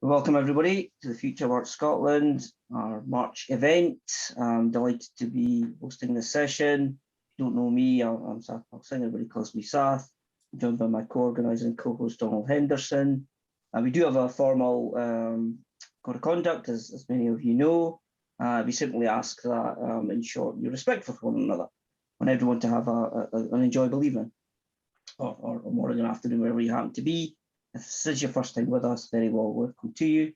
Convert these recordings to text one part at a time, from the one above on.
Welcome everybody to the Future Work Scotland, our March event. I'm delighted to be hosting this session. If you don't know me, I'm Seth Singh, everybody calls me Seth. I'm joined by my co-organiser and co-host Donald Henderson. And we do have a formal code of conduct, as many of you know. We simply ask that, in short, you respect for one another. I want everyone to have an enjoyable evening or morning or afternoon, wherever you happen to be. If this is your first time with us, very well welcome to you.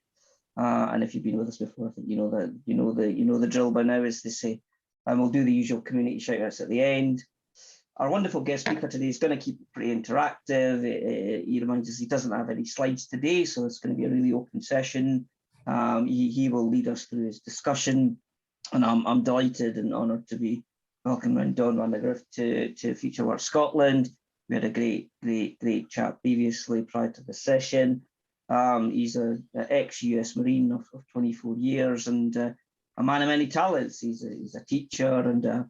And if you've been with us before, I think you know the drill by now, as they say. And we'll do the usual community shout outs at the end. Our wonderful guest speaker today is going to keep it pretty interactive. He reminds us he doesn't have any slides today, so it's going to be a really open session. He will lead us through his discussion, and I'm delighted and honoured to be welcoming Don Vandergriff to Future Work Scotland. We had a great chat previously prior to the session. He's an ex-US Marine of 24 years and a man of many talents. He's a teacher and a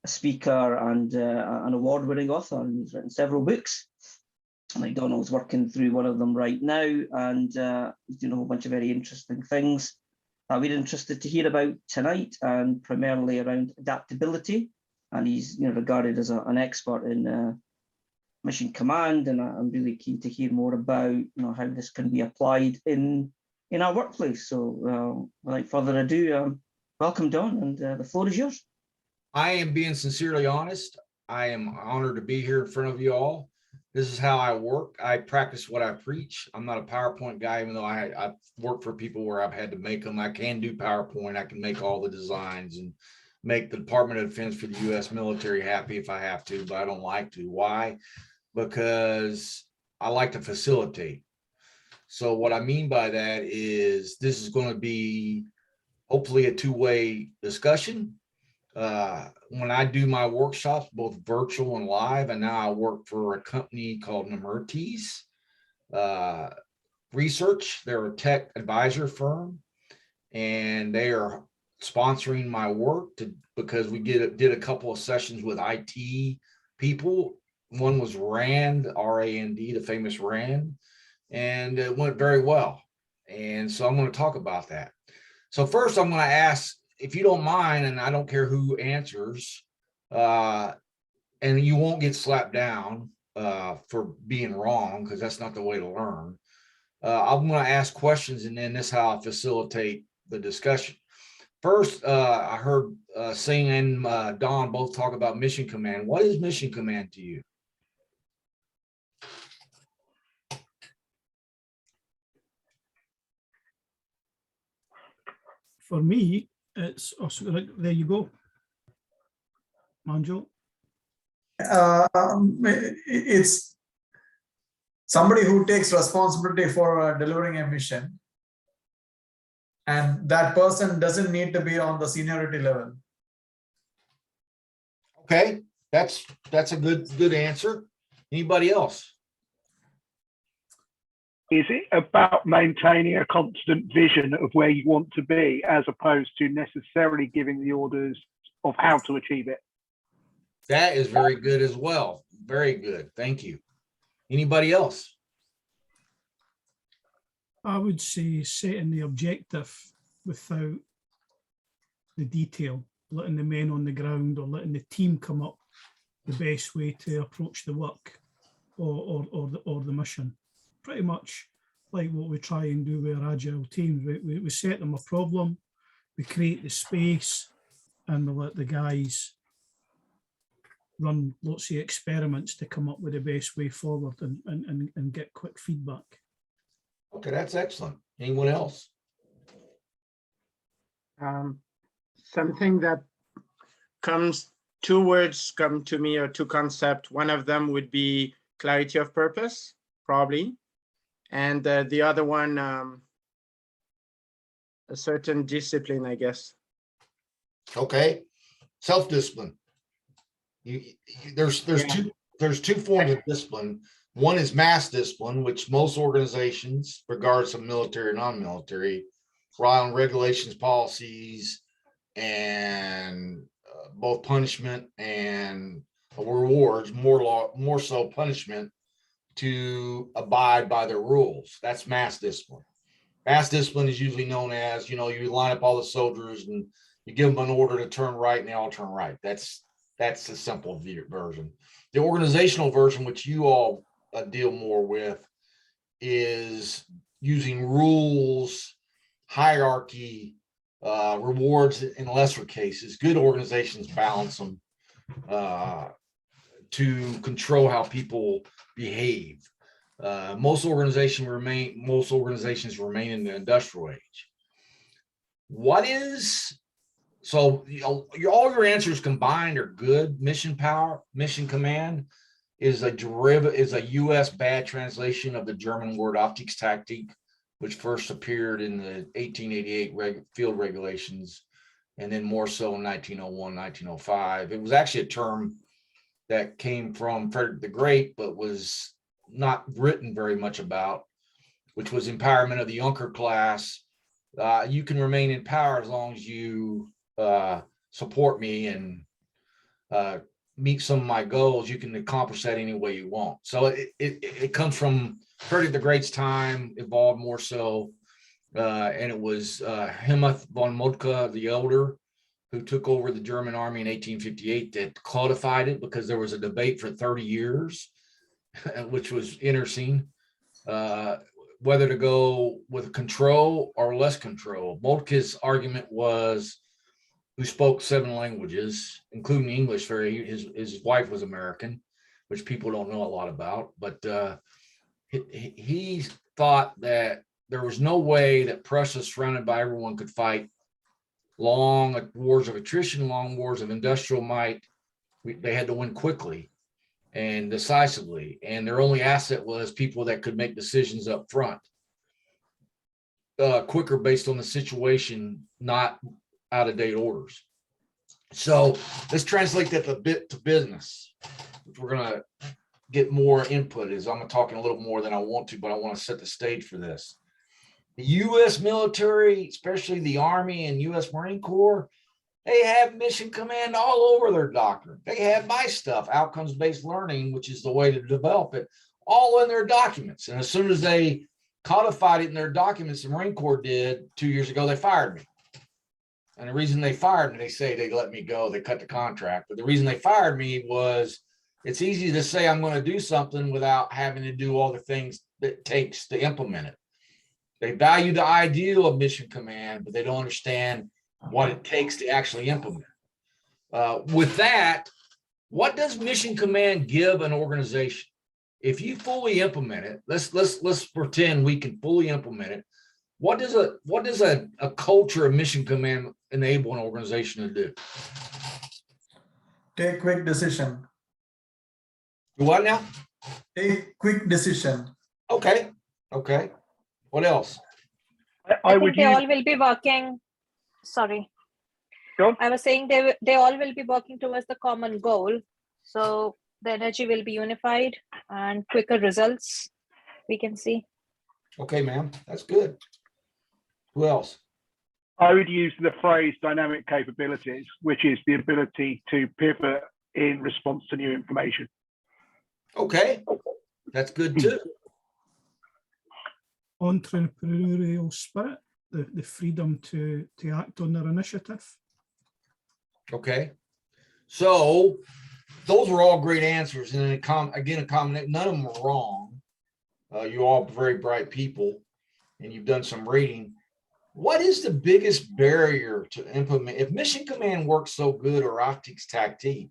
speaker and an award-winning author, and he's written several books. I think Donald's working through one of them right now, and he's doing a whole bunch of very interesting things that we're interested to hear about tonight, and primarily around adaptability. And he's regarded as an expert in mission command, and I'm really keen to hear more about how this can be applied in our workplace. So without further ado, welcome Don, and the floor is yours. I am being sincerely honest. I am honored to be here in front of you all. This is how I work. I practice what I preach. I'm not a PowerPoint guy, even though I've worked for people where I've had to make them. I can do PowerPoint. I can make all the designs and make the Department of Defense for the U.S. military happy if I have to, but I don't like to. Why? Because I like to facilitate. So what I mean by that is this is going to be hopefully a two-way discussion. When I do my workshops, both virtual and live, and now I work for a company called Nemertes Research. They're a tech advisor firm, and they are sponsoring my work because we did a couple of sessions with IT people. One was RAND, R-A-N-D, the famous RAND, and it went very well. And so I'm going to talk about that. So first I'm going to ask, if you don't mind, and I don't care who answers, and you won't get slapped down for being wrong, because that's not the way to learn. I'm going to ask questions, and then this is how I facilitate the discussion. First, I heard Singh and Don both talk about mission command. What is mission command to you? For me, it's there you go, Manjo. It's somebody who takes responsibility for delivering a mission, and that person doesn't need to be on the seniority level. Okay, that's a good answer. Anybody else? Is it about maintaining a constant vision of where you want to be, as opposed to necessarily giving the orders of how to achieve it? That is very good as well. Very good. Thank you. Anybody else? I would say setting the objective without the detail, letting the men on the ground or letting the team come up the best way to approach the work or the mission. Pretty much like what we try and do with our agile teams. We set them a problem, we create the space, and we let the guys run lots of experiments to come up with the best way forward and get quick feedback. Okay, that's excellent. Anyone else? Something that two words come to me, or two concepts. One of them would be clarity of purpose, probably. And the other one, a certain discipline, I guess. Okay, self-discipline. There's two forms of discipline. One is mass discipline, which most organizations, regardless of military or non-military, rely on regulations, policies, and both punishment and rewards, more so punishment, to abide by the rules. That's mass discipline. Mass discipline is usually known as, you line up all the soldiers and you give them an order to turn right and they all turn right. That's the simple version. The organizational version, which you all deal more with, is using rules, hierarchy, rewards in lesser cases. Good organizations balance them to control how people behave. Most organizations remain in the industrial age. All your answers combined are good. Mission command is a US bad translation of the German word Aufstiegstaktik, which first appeared in the 1888 field regulations, and then more so in 1901, 1905. It was actually a term that came from Frederick the Great, but was not written very much about, which was empowerment of the Junker class. You can remain in power as long as you support me and meet some of my goals. You can accomplish that any way you want. So it comes from Frederick the Great's time, evolved more so, and it was Helmuth von Moltke the Elder, who took over the German army in 1858, that codified it, because there was a debate for 30 years, which was interesting, whether to go with control or less control. Moltke's argument was, who spoke 7 languages, including English. His wife was American, which people don't know a lot about, but he thought that there was no way that Prussia, surrounded by everyone, could fight long wars of attrition, long wars of industrial might. They had to win quickly and decisively, and their only asset was people that could make decisions up front, quicker based on the situation, not out-of-date orders. So let's translate that a bit to business, which we're going to get more input. I'm talking a little more than I want to, but I want to set the stage for this. The U.S. military, especially the Army and U.S. Marine Corps, they have mission command all over their doctrine. They have my stuff, outcomes-based learning, which is the way to develop it, all in their documents. And as soon as they codified it in their documents, the Marine Corps did 2 years ago, they fired me. And the reason they fired me, they say they let me go, they cut the contract. But the reason they fired me was, it's easy to say I'm going to do something without having to do all the things that it takes to implement it. They value the ideal of mission command, but they don't understand what it takes to actually implement. With that, what does mission command give an organization? If you fully implement it, let's pretend we can fully implement it. What does a culture of mission command enable an organization to do? Take quick decision. What now? Take quick decision. Okay. What else? I think would they use, all will be working. Sorry. Go on. I was saying they all will be working towards the common goal. So the energy will be unified and quicker results we can see. Okay, ma'am, that's good. Who else? I would use the phrase dynamic capabilities, which is the ability to pivot in response to new information. Okay, that's good too. Entrepreneurial spirit, the freedom to act on their initiative. Okay, so those are all great answers, and none of them are wrong. You're all very bright people, and you've done some reading. What is the biggest barrier to implement? If mission command works so good, or Aufstiegstaktik,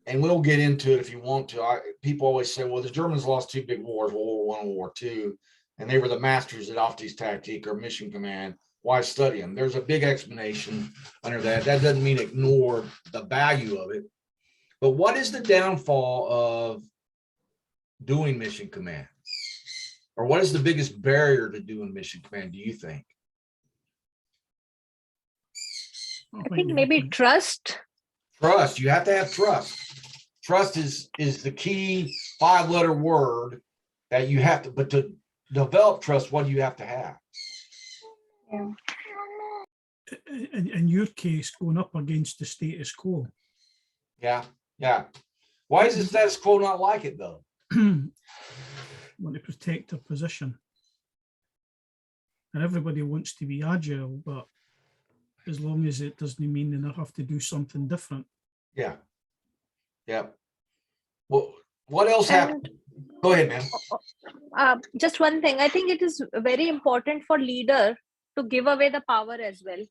and we'll get into it if you want to. People always say, well, the Germans lost 2 big wars, World War I and World War II, and they were the masters at Aufstiegstaktik or mission command. Why study them? There's a big explanation under that. That doesn't mean ignore the value of it. But what is the downfall of doing mission command? Or what is the biggest barrier to doing mission command, do you think? I think maybe trust. Trust. You have to have trust. Trust is the key 5-letter word that you have to, but to develop trust, what do you have to have? Yeah. In your case, going up against the status quo. Yeah. Why is the status quo not like it though? Want to protect their position. And everybody wants to be agile, but as long as it doesn't mean that they have to do something different. Yeah. Yep. Well, what else happened? Go ahead, man. Just one thing, I think it is very important for leader to give away the power as well.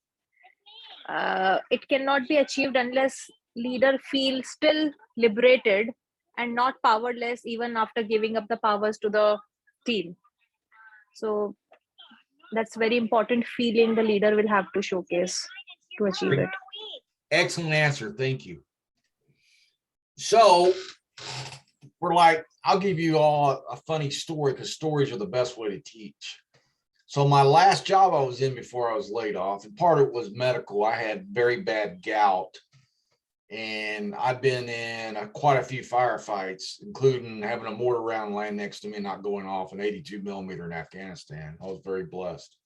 It cannot be achieved unless leader feels still liberated and not powerless even after giving up the powers to the team. So that's very important feeling the leader will have to showcase to achieve it. Excellent answer. Thank you. So we're like, I'll give you all a funny story because stories are the best way to teach. So my last job I was in before I was laid off, and part of it was medical. I had very bad gout, and I've been in quite a few firefights, including having a mortar round land next to me, not going off, an 82 millimeter in Afghanistan. I was very blessed.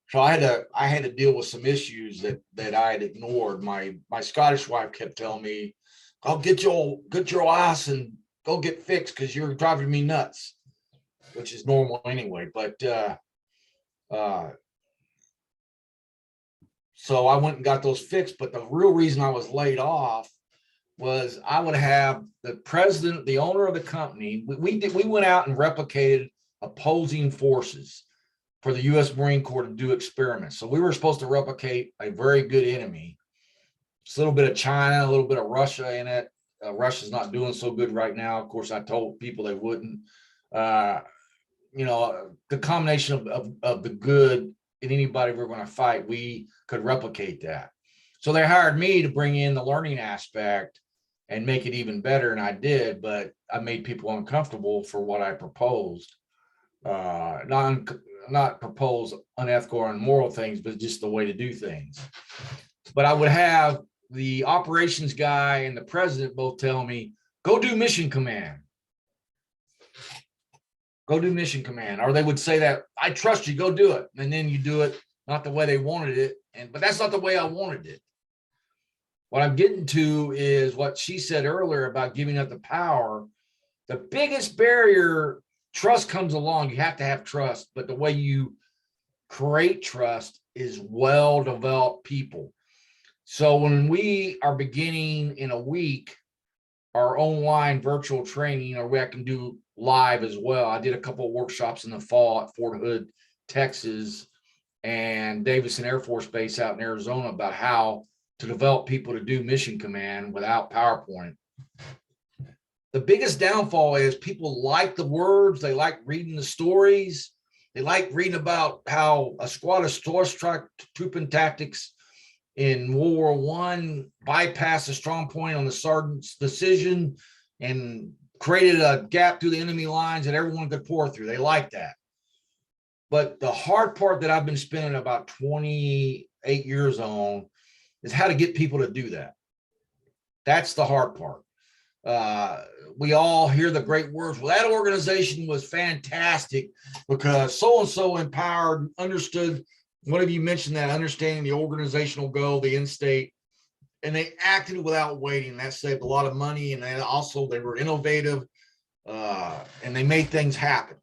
So I had to deal with some issues that I had ignored. My Scottish wife kept telling me, "I'll get your ass and go get fixed because you're driving me nuts," which is normal anyway. But so I went and got those fixed. But the real reason I was laid off was I would have the president, the owner of the company. We went out and replicated opposing forces for the U.S. Marine Corps to do experiments. So we were supposed to replicate a very good enemy. It's a little bit of China, a little bit of Russia in it. Russia's not doing so good right now. Of course, I told people they wouldn't. You know, the combination of the good in anybody we're going to fight, we could replicate that. So they hired me to bring in the learning aspect and make it even better. And I did, but I made people uncomfortable for what I proposed. Not propose unethical or immoral things, but just the way to do things. But I would have the operations guy and the president both tell me, "Go do mission command. Go do mission command." Or they would say that, "I trust you, go do it." And then you do it not the way they wanted it. But that's not the way I wanted it. What I'm getting to is what she said earlier about giving up the power. The biggest barrier, trust comes along. You have to have trust, but the way you create trust is well-developed people. So when we are beginning in a week our online virtual training, or we can do live as well. I did a couple of workshops in the fall at Fort Hood, Texas, and Davison Air Force Base out in Arizona about how to develop people to do mission command without PowerPoint. The biggest downfall is people like the words, they like reading the stories, they like reading about how a squad of strike trooping tactics in World War I bypassed a strong point on the sergeant's decision and created a gap through the enemy lines that everyone could pour through. They like that. But the hard part that I've been spending about 28 years on is how to get people to do that. That's the hard part. We all hear the great words. Well, that organization was fantastic because so-and-so empowered, understood. One of you mentioned that, understanding the organizational goal, the end state, and they acted without waiting. That saved a lot of money, and then also they were innovative, and they made things happen.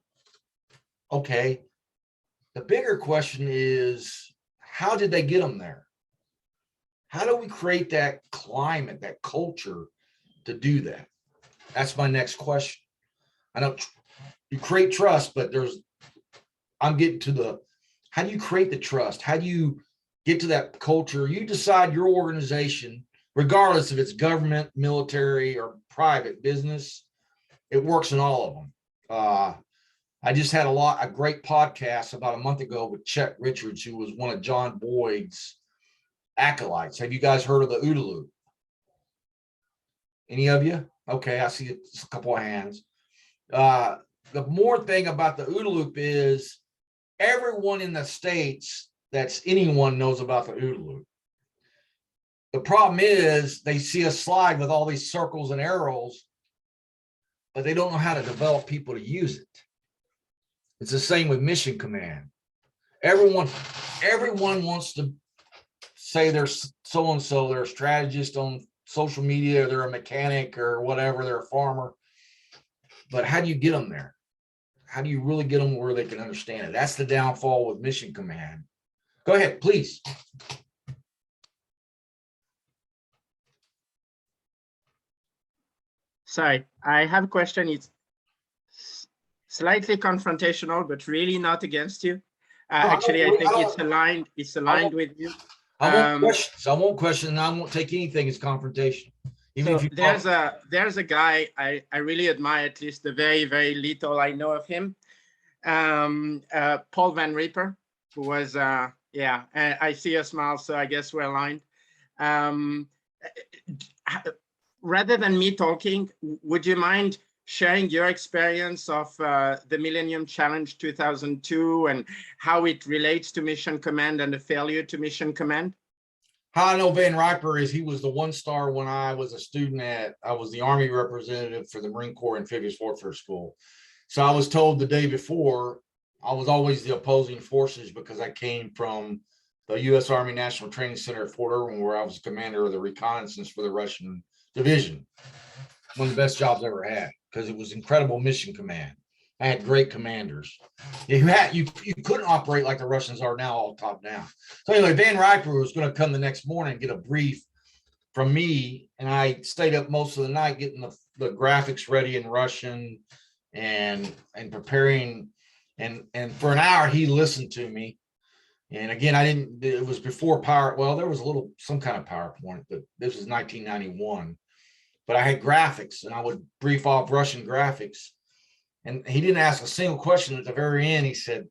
Okay. The bigger question is, how did they get them there? How do we create that climate, that culture to do that? That's my next question. I know you create trust, but I'm getting to how do you create the trust? How do you get to that culture? You decide your organization, regardless if it's government, military, or private business, it works in all of them. I just had a great podcast about a month ago with Chet Richards, who was one of John Boyd's acolytes. Have you guys heard of the OODA loop? Any of you? Okay, I see a couple of hands. The more thing about the OODA loop is everyone in the States that's anyone knows about the OODA loop. The problem is they see a slide with all these circles and arrows, but they don't know how to develop people to use it. It's the same with mission command. Everyone wants to say they're so-and-so, they're a strategist on social media, they're a mechanic or whatever, they're a farmer. But how do you get them there? how do you really get them where they can understand it? That's the downfall with mission command. Go ahead, please. Sorry, I have a question. It's slightly confrontational, but really not against you. Actually, I think it's aligned. It's aligned with you. I won't question. I won't take anything as confrontation. Even So if you there's a guy I really admire, at least the very, very little I know of him. Paul Van Rieper, who was yeah, I see a smile, so I guess we're aligned. Rather than me talking, would you mind sharing your experience of the Millennium Challenge 2002 and how it relates to mission command and the failure to mission command? How I know Van Riper is he was the 1-star when I was a student I was the Army representative for the Marine Corps Amphibious Warfare School. So I was told the day before, I was always the opposing forces because I came from the U.S. Army National Training Center at Fort Irwin, where I was commander of the reconnaissance for the Russian division. One of the best jobs I ever had because it was incredible mission command. I had great commanders. You couldn't operate like the Russians are now, all top down. So anyway, Van Riper was going to come the next morning and get a brief from me, and I stayed up most of the night getting the graphics ready in Russian and preparing. And for an hour he listened to me. And again, it was before there was some kind of PowerPoint, but this was 1991. But I had graphics and I would brief off Russian graphics. And he didn't ask a single question. At the very end, he said,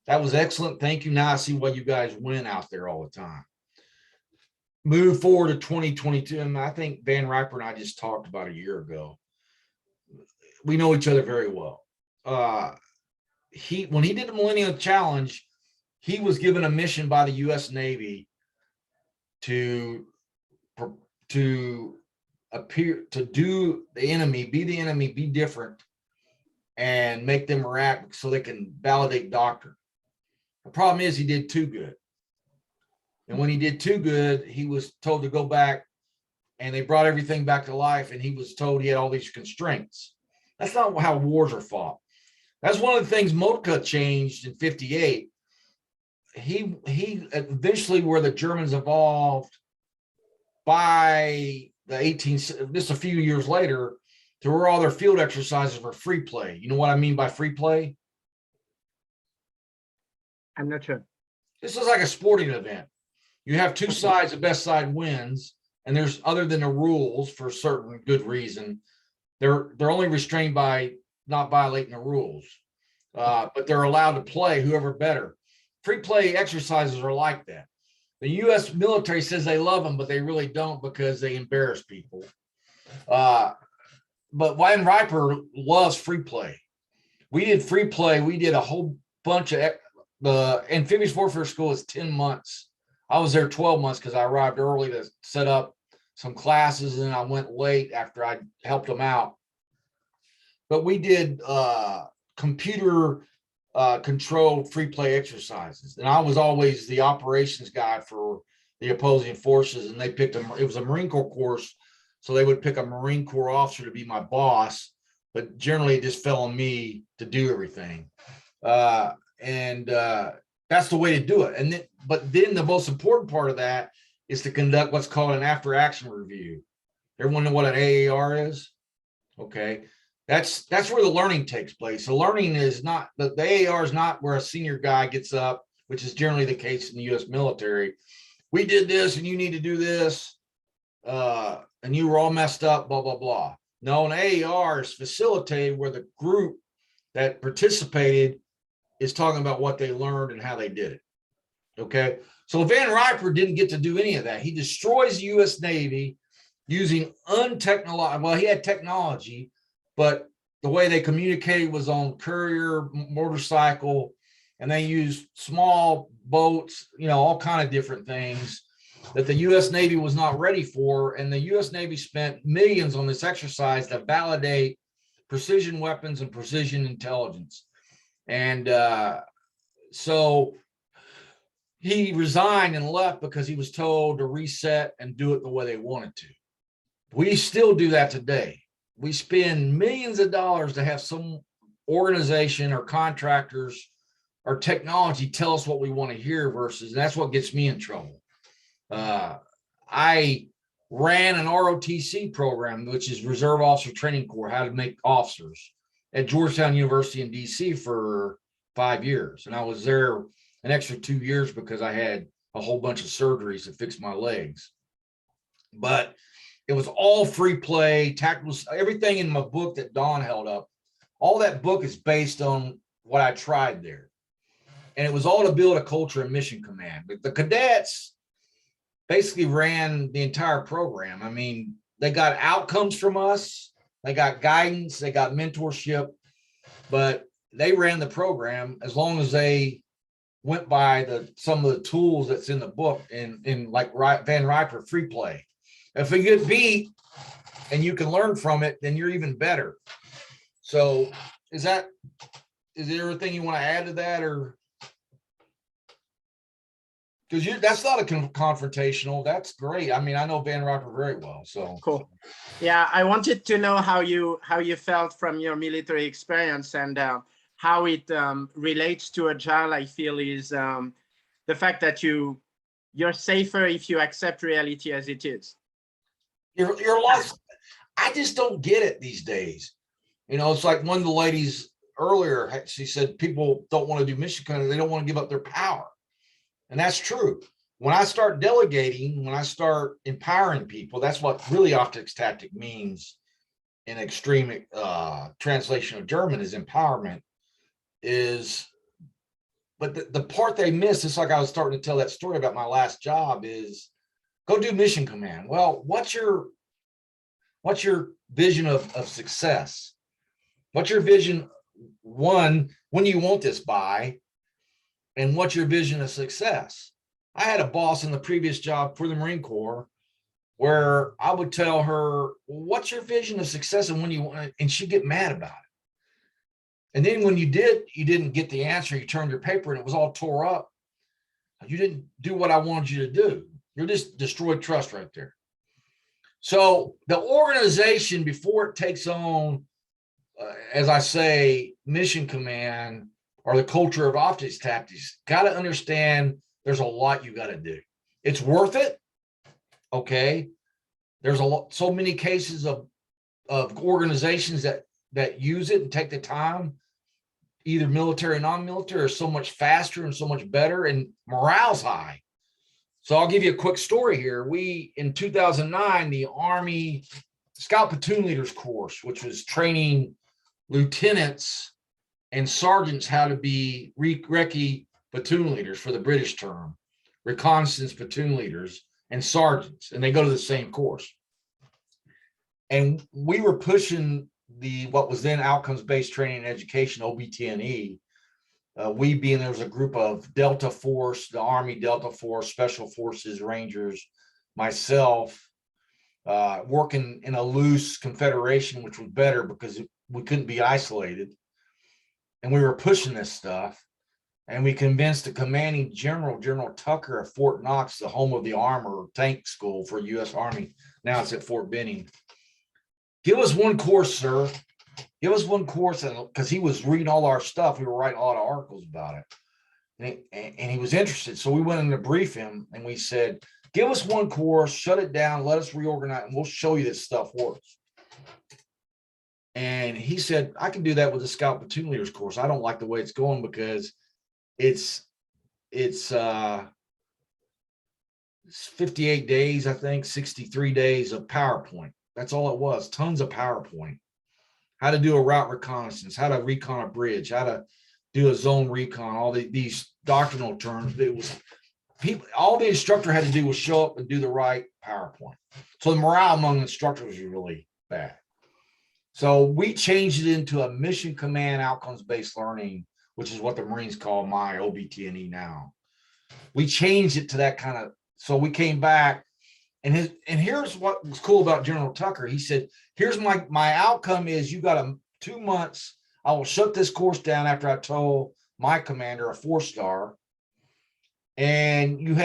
"That was excellent. Thank you. Now I see why you guys win out there all the time." Move forward to 2022. And I think Van Riper and I just talked about a year ago. We know each other very well. When he did the Millennium Challenge, he was given a mission by the U.S. Navy to appear to do the enemy, be different, and make them react so they can validate doctrine. The problem is he did too good. And when he did too good, he was told to go back, and they brought everything back to life, and he was told he had all these constraints. That's not how wars are fought. That's one of the things Motka changed in 58. He eventually, where the Germans evolved by just a few years later, to where all their field exercises were free play. You know what I mean by free play? I'm not sure. This is like a sporting event. You have two sides, the best side wins, and there's, other than the rules for a certain good reason, they're only restrained by not violating the rules, but they're allowed to play whoever better. Free play exercises are like that. The U.S. military says they love them, but they really don't because they embarrass people. But Van Riper loves free play. We did free play. We did a whole bunch of the Amphibious Warfare School is 10 months. I was there 12 months because I arrived early to set up some classes, and I went late after I helped them out. But we did computer controlled free play exercises. And I was always the operations guy for the opposing forces, and they picked them. It was a Marine Corps course, so they would pick a Marine Corps officer to be my boss, but generally it just fell on me to do everything. That's the way to do it. But then the most important part of that is to conduct what's called an after action review. Everyone know what an AAR is? Okay. That's where the learning takes place. The learning is not, the AAR is not where a senior guy gets up, which is generally the case in the U.S. military. We did this and you need to do this. And you were all messed up, blah, blah, blah. No, an AAR is facilitated where the group that participated is talking about what they learned and how they did it. Okay. So Van Riper didn't get to do any of that. He destroys the U.S. Navy using well, he had technology, but the way they communicated was on courier, motorcycle, and they used small boats, all kind of different things that the U.S. Navy was not ready for. And the U.S. Navy spent millions on this exercise to validate precision weapons and precision intelligence. And so he resigned and left because he was told to reset and do it the way they wanted to. We still do that today. We spend millions of dollars to have some organization or contractors or technology tell us what we want to hear versus, and that's what gets me in trouble. I ran an ROTC program, which is Reserve Officer Training Corps, how to make officers at Georgetown University in DC for 5 years. And I was there an extra 2 years because I had a whole bunch of surgeries to fix my legs. But it was all free play, tactical, everything in my book that Don held up. All that book is based on what I tried there. And it was all to build a culture and mission command. But the cadets basically ran the entire program. I mean, they got outcomes from us, they got guidance, they got mentorship, but they ran the program as long as they went by some of the tools that's in the book in like Van Riper free play. If we get beat and you can learn from it, then you're even better. So is there everything you want to add to that, or? Because that's not a confrontational. That's great. I mean, I know Van Riper very well. So Cool. Yeah, I wanted to know how you felt from your military experience, and how it relates to Agile. I feel is the fact that you're safer if you accept reality as it is. Your life. I just don't get it these days. You know, it's like one of the ladies earlier. She said people don't want to do mission command. They don't want to give up their power. And that's true. When I start delegating, when I start empowering people, that's what really optics tactic means in extreme translation of German is empowerment is, but the part they miss, it's like I was starting to tell that story about my last job is go do mission command. Well, what's your vision of success? What's your vision? One, when do you want this by? And what's your vision of success? I had a boss in the previous job for the Marine Corps where I would tell her, what's your vision of success and when you want it? And she'd get mad about it. And then when you didn't get the answer, you turned your paper and it was all tore up. You didn't do what I wanted you to do. You're just destroyed trust right there. So the organization, before it takes on, as I say, mission command, or the culture of optics tactics, got to understand there's a lot you got to do. It's worth it. Okay. There's so many cases of organizations that use it and take the time, either military or non-military, are so much faster and so much better, and morale's high. So I'll give you a quick story here. In 2009, the Army Scout Platoon Leaders course, which was training lieutenants and sergeants how to be recce platoon leaders for the British term, reconnaissance platoon leaders and sergeants, and they go to the same course. And we were pushing what was then outcomes-based training and education, OBTNE. We being there was a group of Delta Force, the Army Delta Force, Special Forces, Rangers, myself, working in a loose confederation, which was better because we couldn't be isolated. And we were pushing this stuff, and we convinced the commanding general, General Tucker of Fort Knox, the home of the armor tank school for U.S. Army. Now it's at Fort Benning. Give us one course, sir. Give us one course, because he was reading all our stuff. We were writing a lot of articles about it, and he was interested. So we went in to brief him, and we said, give us one course, shut it down, let us reorganize, and we'll show you this stuff works. And he said, I can do that with the Scout Platoon Leaders course. I don't like the way it's going because it's 58 days, I think, 63 days of PowerPoint. That's all it was. Tons of PowerPoint. How to do a route reconnaissance, how to recon a bridge, how to do a zone recon, all these doctrinal terms. It was people, all the instructor had to do was show up and do the right PowerPoint. So the morale among instructors was really bad. So we changed it into a mission command outcomes-based learning, which is what the Marines call my OBTNE now. We changed it to that kind of, so we came back, and here's what was cool about General Tucker. He said, here's my outcome is you got 2 months. I will shut this course down after I told my commander, a 4-star, and you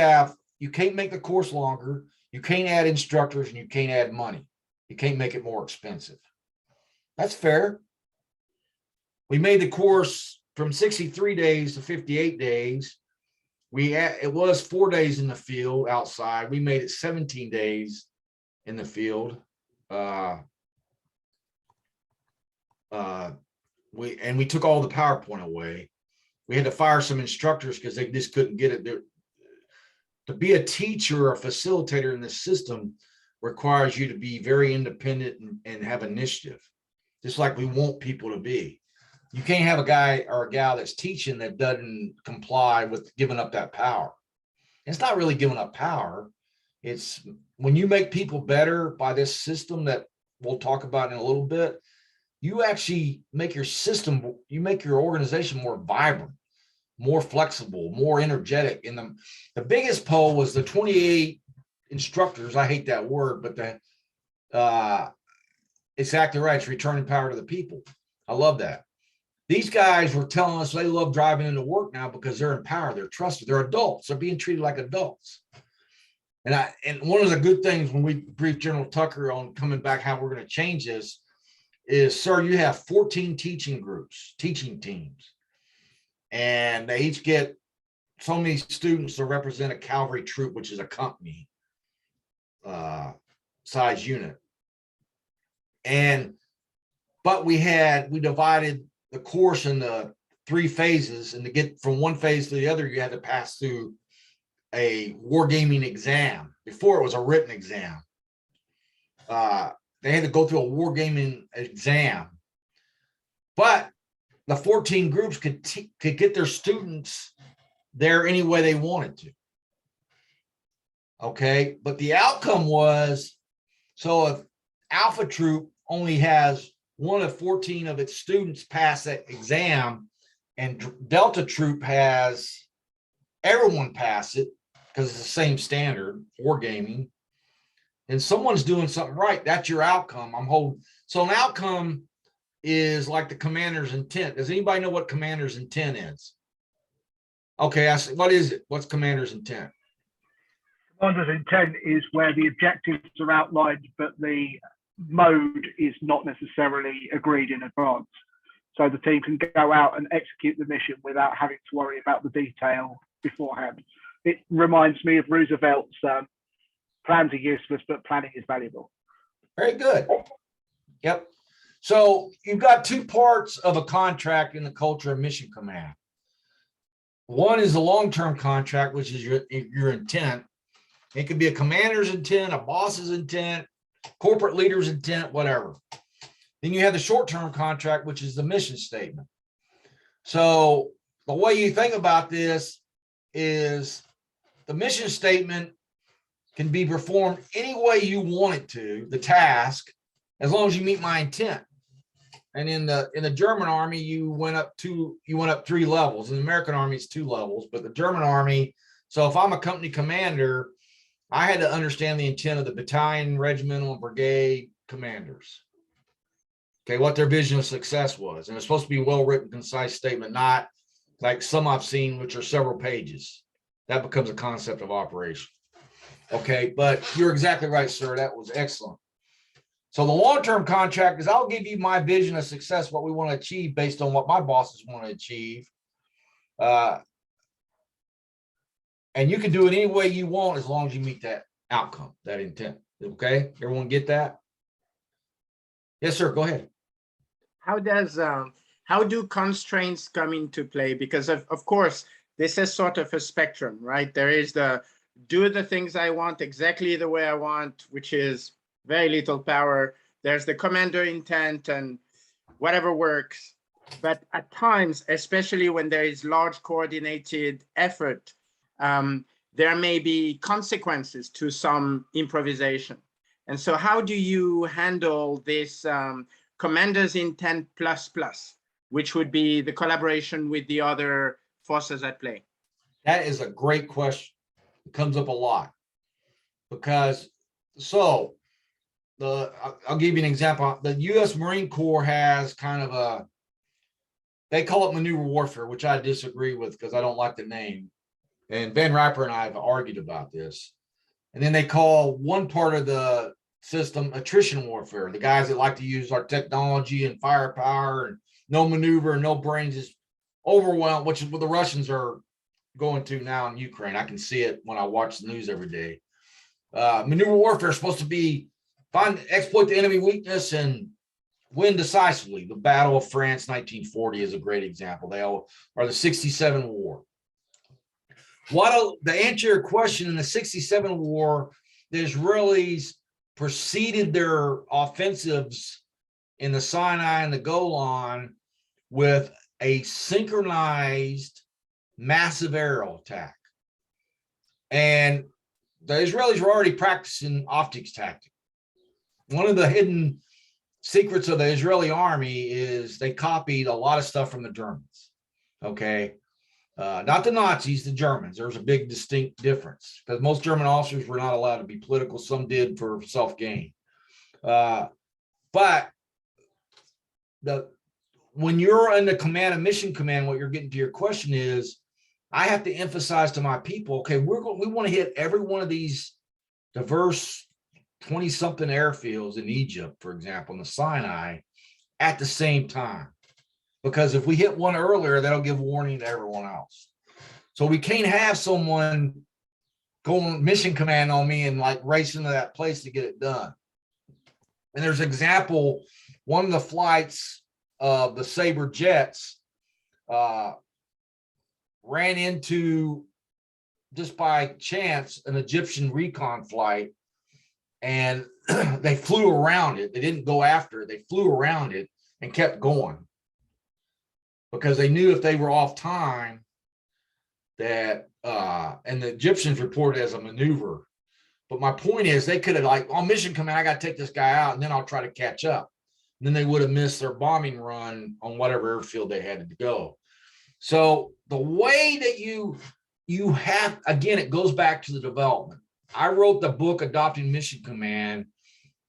can't make the course longer. You can't add instructors, and you can't add money. You can't make it more expensive. That's fair. We made the course from 63 days to 58 days. It was 4 days in the field outside. We made it 17 days in the field. We took all the PowerPoint away. We had to fire some instructors because they just couldn't get it. To be a teacher or a facilitator in this system requires you to be very independent and have initiative, just like we want people to be. You can't have a guy or a gal that's teaching that doesn't comply with giving up that power. It's not really giving up power. It's when you make people better by this system that we'll talk about in a little bit, you actually make your system, you make your organization more vibrant, more flexible, more energetic. And the biggest poll was the 28 instructors. I hate that word, but it's exactly right. It's returning power to the people. I love that. These guys were telling us they love driving into work now because they're empowered, they're trusted, they're adults, they're being treated like adults. And one of the good things when we briefed General Tucker on coming back, how we're going to change this is, sir, you have 14 teaching groups, teaching teams, and they each get so many students to represent a cavalry troop, which is a company size unit. But we divided the course into 3 phases, and to get from one phase to the other, you had to pass through a wargaming exam. Before it was a written exam. They had to go through a wargaming exam, but the 14 groups could get their students there any way they wanted to. Okay, but the outcome was, so if Alpha Troop only has 1 of 14 of its students pass that exam, and Delta Troop has everyone pass it because it's the same standard, wargaming, and someone's doing something right. That's your outcome. So an outcome is like the commander's intent. Does anybody know what commander's intent is? Okay, I said, what is it? What's commander's intent? Commander's intent is where the objectives are outlined, but the mode is not necessarily agreed in advance. So the team can go out and execute the mission without having to worry about the detail beforehand. It reminds me of Roosevelt's plans are useless, but planning is valuable. Very good. Yep. So you've got 2 parts of a contract in the culture of mission command. One is the long-term contract, which is your intent. It could be a commander's intent, a boss's intent, corporate leader's intent, whatever. Then you have the short-term contract, which is the mission statement. So the way you think about this is the mission statement can be performed any way you want it to, the task, as long as you meet my intent. And in the German army, you went up 3 levels. In the American army, it's 2 levels, but the German army, so if I'm a company commander, I had to understand the intent of the battalion, regimental, and brigade commanders. Okay, what their vision of success was. And it's supposed to be a well-written, concise statement, not like some I've seen, which are several pages. That becomes a concept of operation. Okay, but you're exactly right, sir. That was excellent. So the long-term contract is I'll give you my vision of success, what we want to achieve based on what my bosses want to achieve. And you can do it any way you want as long as you meet that outcome, that intent. Okay, everyone get that? Yes, sir, go ahead. How do constraints come into play? Because of course, this is sort of a spectrum, right? There is the do the things I want exactly the way I want, which is very little power. There's the commander intent and whatever works. But at times, especially when there is large coordinated effort, there may be consequences to some improvisation. And so how do you handle this commander's intent plus, which would be the collaboration with the other forces at play? That is a great question. It comes up a lot because, so I'll give you an example. The U.S. Marine Corps has kind of they call it maneuver warfare, which I disagree with because I don't like the name. And Van Riper and I have argued about this. And then they call one part of the system attrition warfare. The guys that like to use our technology and firepower and no maneuver, no brains, is overwhelmed, which is what the Russians are going to now in Ukraine. I can see it when I watch the news every day. Maneuver warfare is supposed to be exploit the enemy weakness and win decisively. The Battle of France 1940 is a great example. They all are the 67 war. To answer your question, in the 67 war, the Israelis preceded their offensives in the Sinai and the Golan with a synchronized massive aerial attack. And the Israelis were already practicing optics tactic. One of the hidden secrets of the Israeli army is they copied a lot of stuff from the Germans. Okay. Not the Nazis, the Germans. There's a big distinct difference because most German officers were not allowed to be political. Some did for self-gain. But when you're in the command and mission command, what you're getting to your question is, I have to emphasize to my people, okay, we want to hit every one of these diverse 20-something airfields in Egypt, for example, in the Sinai, at the same time. Because if we hit one earlier, that'll give warning to everyone else. So we can't have someone going mission command on me and like racing to that place to get it done. And there's an example, one of the flights of the Sabre jets ran into, just by chance, an Egyptian recon flight, and they flew around it. They didn't go after it. They flew around it and kept going because they knew if they were off time that, and the Egyptians reported as a maneuver. But my point is they could have like, on mission command, I got to take this guy out and then I'll try to catch up. And then they would have missed their bombing run on whatever airfield they had to go. So the way that you have, again, it goes back to the development. I wrote the book, Adopting Mission Command,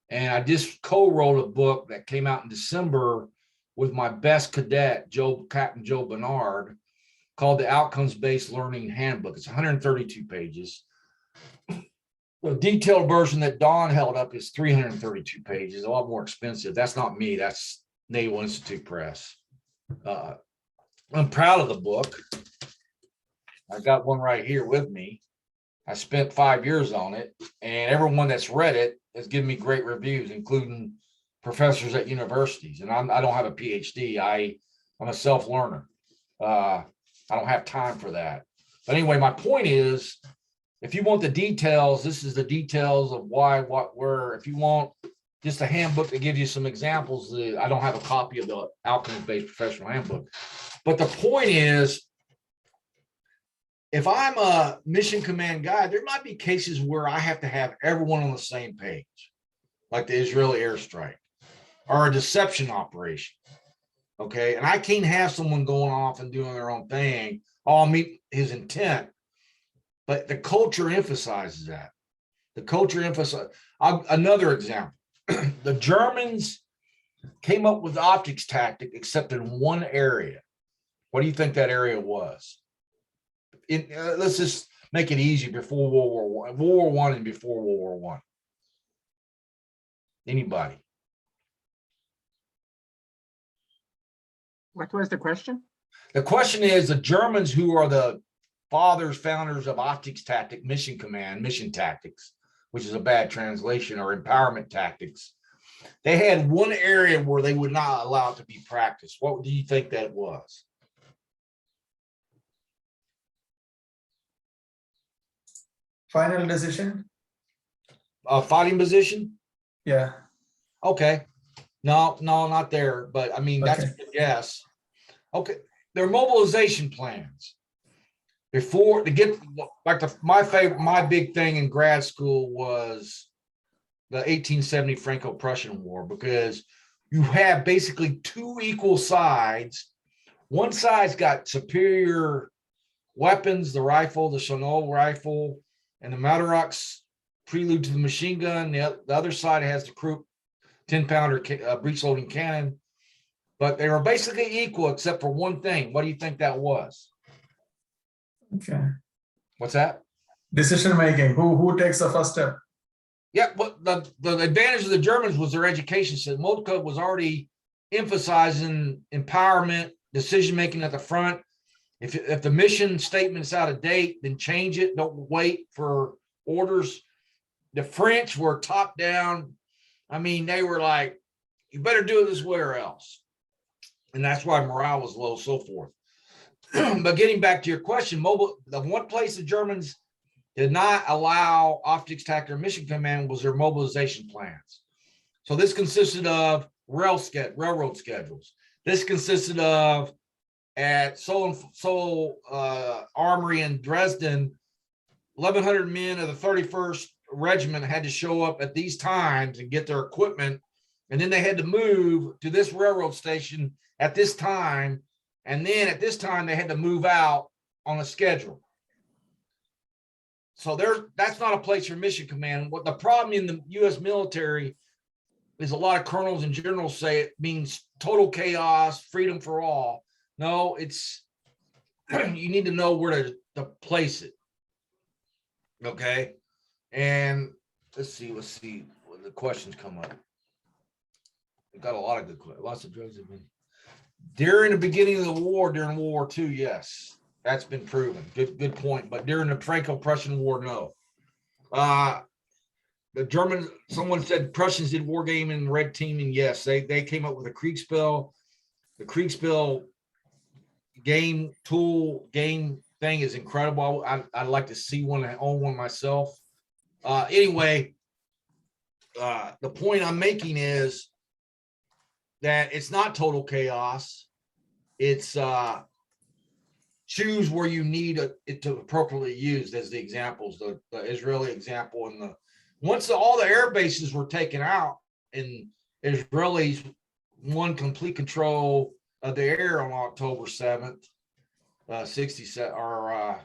and I just co-wrote a book that came out in December with my best cadet, Captain Joe Bernard, called the Outcomes-Based Learning Handbook. It's 132 pages. The detailed version that Don held up is 332 pages, a lot more expensive. That's not me, that's Naval Institute Press. I'm proud of the book. I got one right here with me. I spent 5 years on it, and everyone that's read it has given me great reviews, including professors at universities. And I don't have a PhD. I'm a self-learner. I don't have time for that. But anyway, my point is, if you want the details, this is the details of why, what, where. If you want just a handbook that gives you some examples, I don't have a copy of the Outcomes-Based Professional Handbook. But the point is, if I'm a mission command guy, there might be cases where I have to have everyone on the same page, like the Israeli airstrike or a deception operation. Okay. And I can't have someone going off and doing their own thing. I'll meet his intent, but the culture emphasizes that. The culture emphasizes. Another example, the Germans came up with optics tactic, except in one area. What do you think that area was? Let's just make it easy before World War I and before World War I. Anybody? What was the question? The question is, the Germans, who are the founders of optics tactic, mission command, mission tactics, which is a bad translation, or empowerment tactics, they had one area where they would not allow it to be practiced. What do you think that was? Final decision? Fighting position? Yeah. Okay. No, not there. But I mean, that's a good guess. Okay. Their mobilization plans. Before to get like my big thing in grad school was the 1870 Franco-Prussian War, because you have basically two equal sides. One side's got superior weapons, the rifle, the Chanel rifle, and the Mauderox prelude to the machine gun. The other side has the Krupp 10-pounder breech loading cannon, but they were basically equal except for one thing. What do you think that was? Okay. What's that? Decision making. Who takes the first step? Yeah, but the advantage of the Germans was their education system. Moltke was already emphasizing empowerment, decision-making at the front. If the mission statement's out of date, then change it. Don't wait for orders. The French were top down. I mean, they were like, you better do it this way or else. And that's why morale was low, so forth. But getting back to your question, the one place the Germans did not allow Optics Tactical Mission Command was their mobilization plans. So this consisted of railroad schedules. This consisted of at Armory in Dresden, 1,100 men of the 31st Regiment had to show up at these times and get their equipment. And then they had to move to this railroad station at this time. And then at this time, they had to move out on a schedule. So that's not a place for mission command. What the problem in the U.S. military is, a lot of colonels and generals say it means total chaos, freedom for all. No, it's you need to know where to place it. Okay. And let's see what the questions come up. We've got a lot of good questions. Lots of drugs have been during the beginning of the war, during World War II. Yes, that's been proven. Good point. But during the Franco-Prussian War, no. The Germans, someone said Prussians did war gaming, red teaming. Yes, they came up with a Kriegspiel. The Kriegspiel game thing is incredible. I'd like to see one. I own one myself. Anyway, the point I'm making is that it's not total chaos. It's choose where you need it to appropriately used, as the examples, the Israeli example, and once all the air bases were taken out and Israelis won complete control of the air on October 7th, 67, or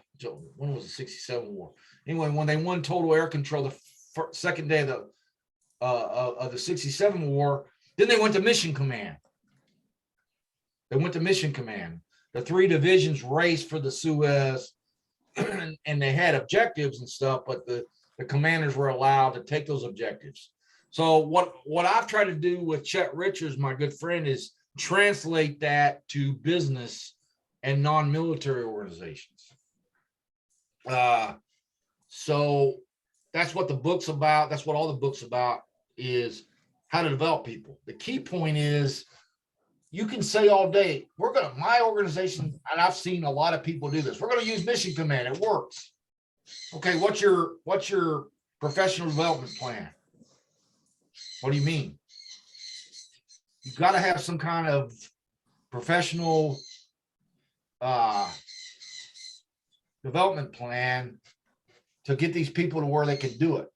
when was the 67 war? Anyway, when they won total air control the second day of the 67 war, then they went to mission command. The 3 divisions raced for the Suez, and they had objectives and stuff, but the commanders were allowed to take those objectives. So what I've tried to do with Chet Richards, my good friend, is translate that to business and non-military organizations. So that's what the book's about. That's what all the book's about, is how to develop people. The key point is, you can say all day, my organization, and I've seen a lot of people do this, we're going to use mission command. It works. Okay, what's your professional development plan? What do you mean? You've got to have some kind of professional development plan to get these people to where they can do it.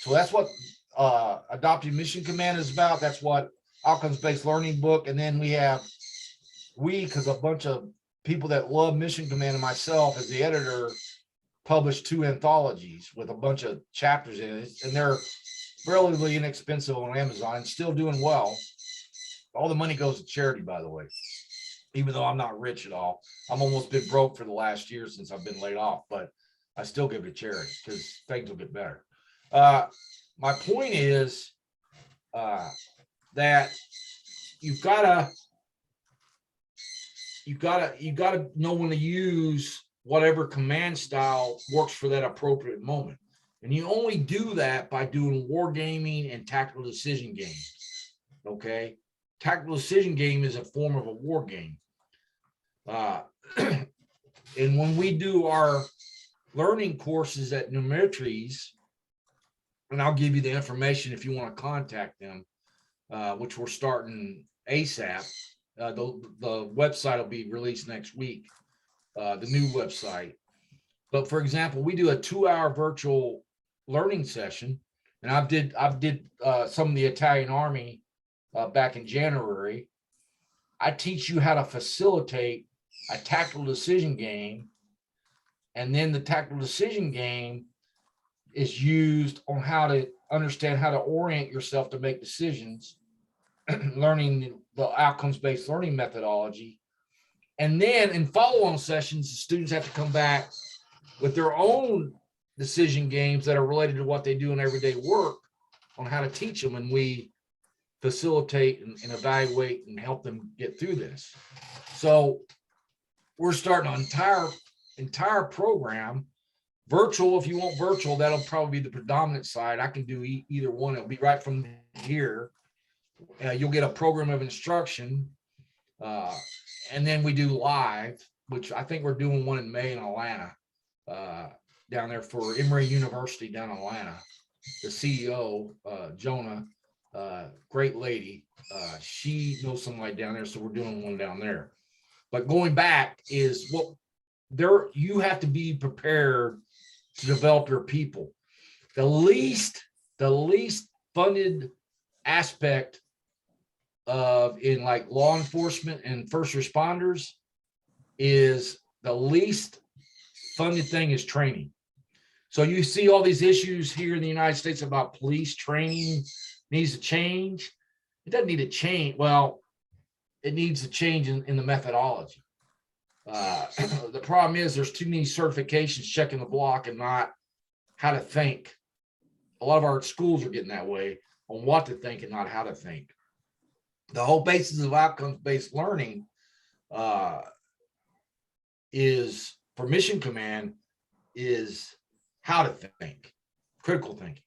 So that's what Adopting Mission Command is about. That's what Outcomes-Based Learning book. And then because a bunch of people that love Mission Command and myself as the editor published 2 anthologies with a bunch of chapters in it, and they're relatively inexpensive on Amazon and still doing well. All the money goes to charity, by the way, even though I'm not rich at all. I'm almost been broke for the last year since I've been laid off, but I still give it to charity because things will get better. My point is that you've got to know when to use whatever command style works for that appropriate moment. And you only do that by doing war gaming and tactical decision games. Okay. Tactical decision game is a form of a war game. And when we do our learning courses at Numitries, and I'll give you the information if you want to contact them, which we're starting ASAP. The website will be released next week, the new website. But for example, we do a 2-hour virtual learning session, and I did some of the Italian Army back in January. I teach you how to facilitate a tactical decision game, and then the tactical decision game is used on how to understand how to orient yourself to make decisions, learning the outcomes-based learning methodology. And then in follow-on sessions, the students have to come back with their own decision games that are related to what they do in everyday work on how to teach them. And we facilitate and evaluate and help them get through this. So we're starting an entire program, virtual. If you want virtual, that'll probably be the predominant side. I can do either one. It'll be right from here. You'll get a program of instruction, and then we do live, which I think we're doing one in May in Atlanta, down there for Emory University down in Atlanta. The CEO, Jonah, great lady. She knows somebody down there, so we're doing one down there. But going back is what there, you have to be prepared to develop your people. The least funded aspect of in like law enforcement and first responders is the least funded thing is training. So you see all these issues here in the United States about police training needs to change. It doesn't need to change. Well, it needs to change in the methodology. The problem is there's too many certifications checking the block and not how to think. A lot of our schools are getting that way on what to think and not how to think. The whole basis of outcomes-based learning is for mission command is how to think, critical thinking.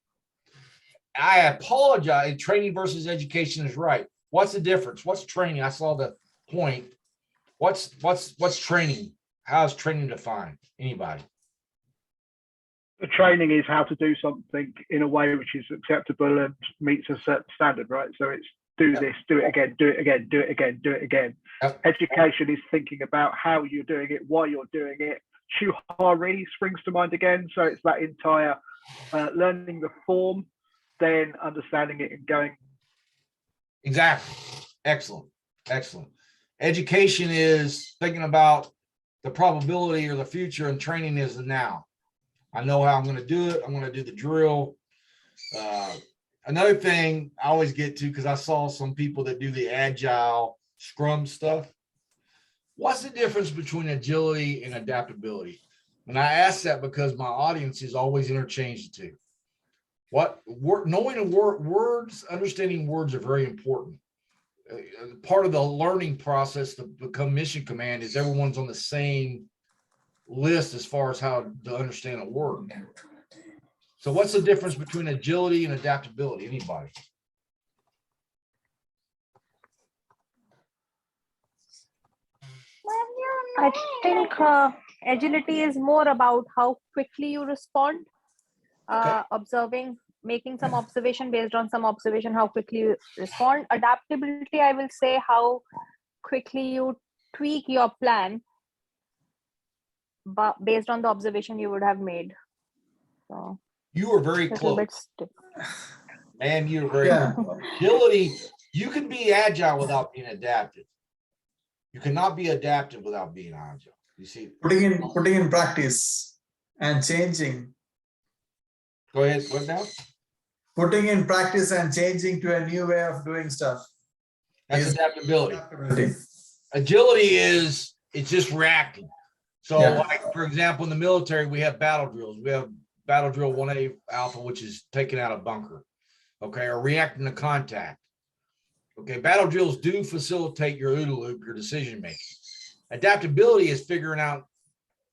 I apologize. Training versus education is right. What's the difference? What's training? I saw the point. What's training? How is training defined? Anybody? The training is how to do something in a way which is acceptable and meets a certain standard, right? So it's do this, do it again, do it again, do it again, do it again. Yep. Education is thinking about how you're doing it, why you're doing it. Chuhari springs to mind again. So it's that entire learning the form, then understanding it and going. Exactly. Excellent. Excellent. Education is thinking about the probability or the future, and training is the now. I know how I'm going to do it. I'm going to do the drill. Another thing I always get to, because I saw some people that do the agile scrum stuff. What's the difference between agility and adaptability? And I ask that because my audience is always interchanged the two. Knowing words, understanding words are very important. Part of the learning process to become mission command is everyone's on the same list as far as how to understand a word. So what's the difference between agility and adaptability? Anybody? I think agility is more about how quickly you respond, observing, making some observation based on some observation, how quickly you respond. Adaptability, I will say, how quickly you tweak your plan but based on the observation you would have made. So you are very close. Man, you're very agility. You can be agile without being adaptive. You cannot be adaptive without being agile. You see, putting in practice and changing. Go ahead. What now? Putting in practice and changing to a new way of doing stuff. That's adaptability. Agility is it's just reacting. So, like for example, in the military, we have battle drills. We have battle drill 1A alpha, which is taking out a bunker, okay, or reacting to contact. Okay, battle drills do facilitate your OODA loop, your decision making. Adaptability is figuring out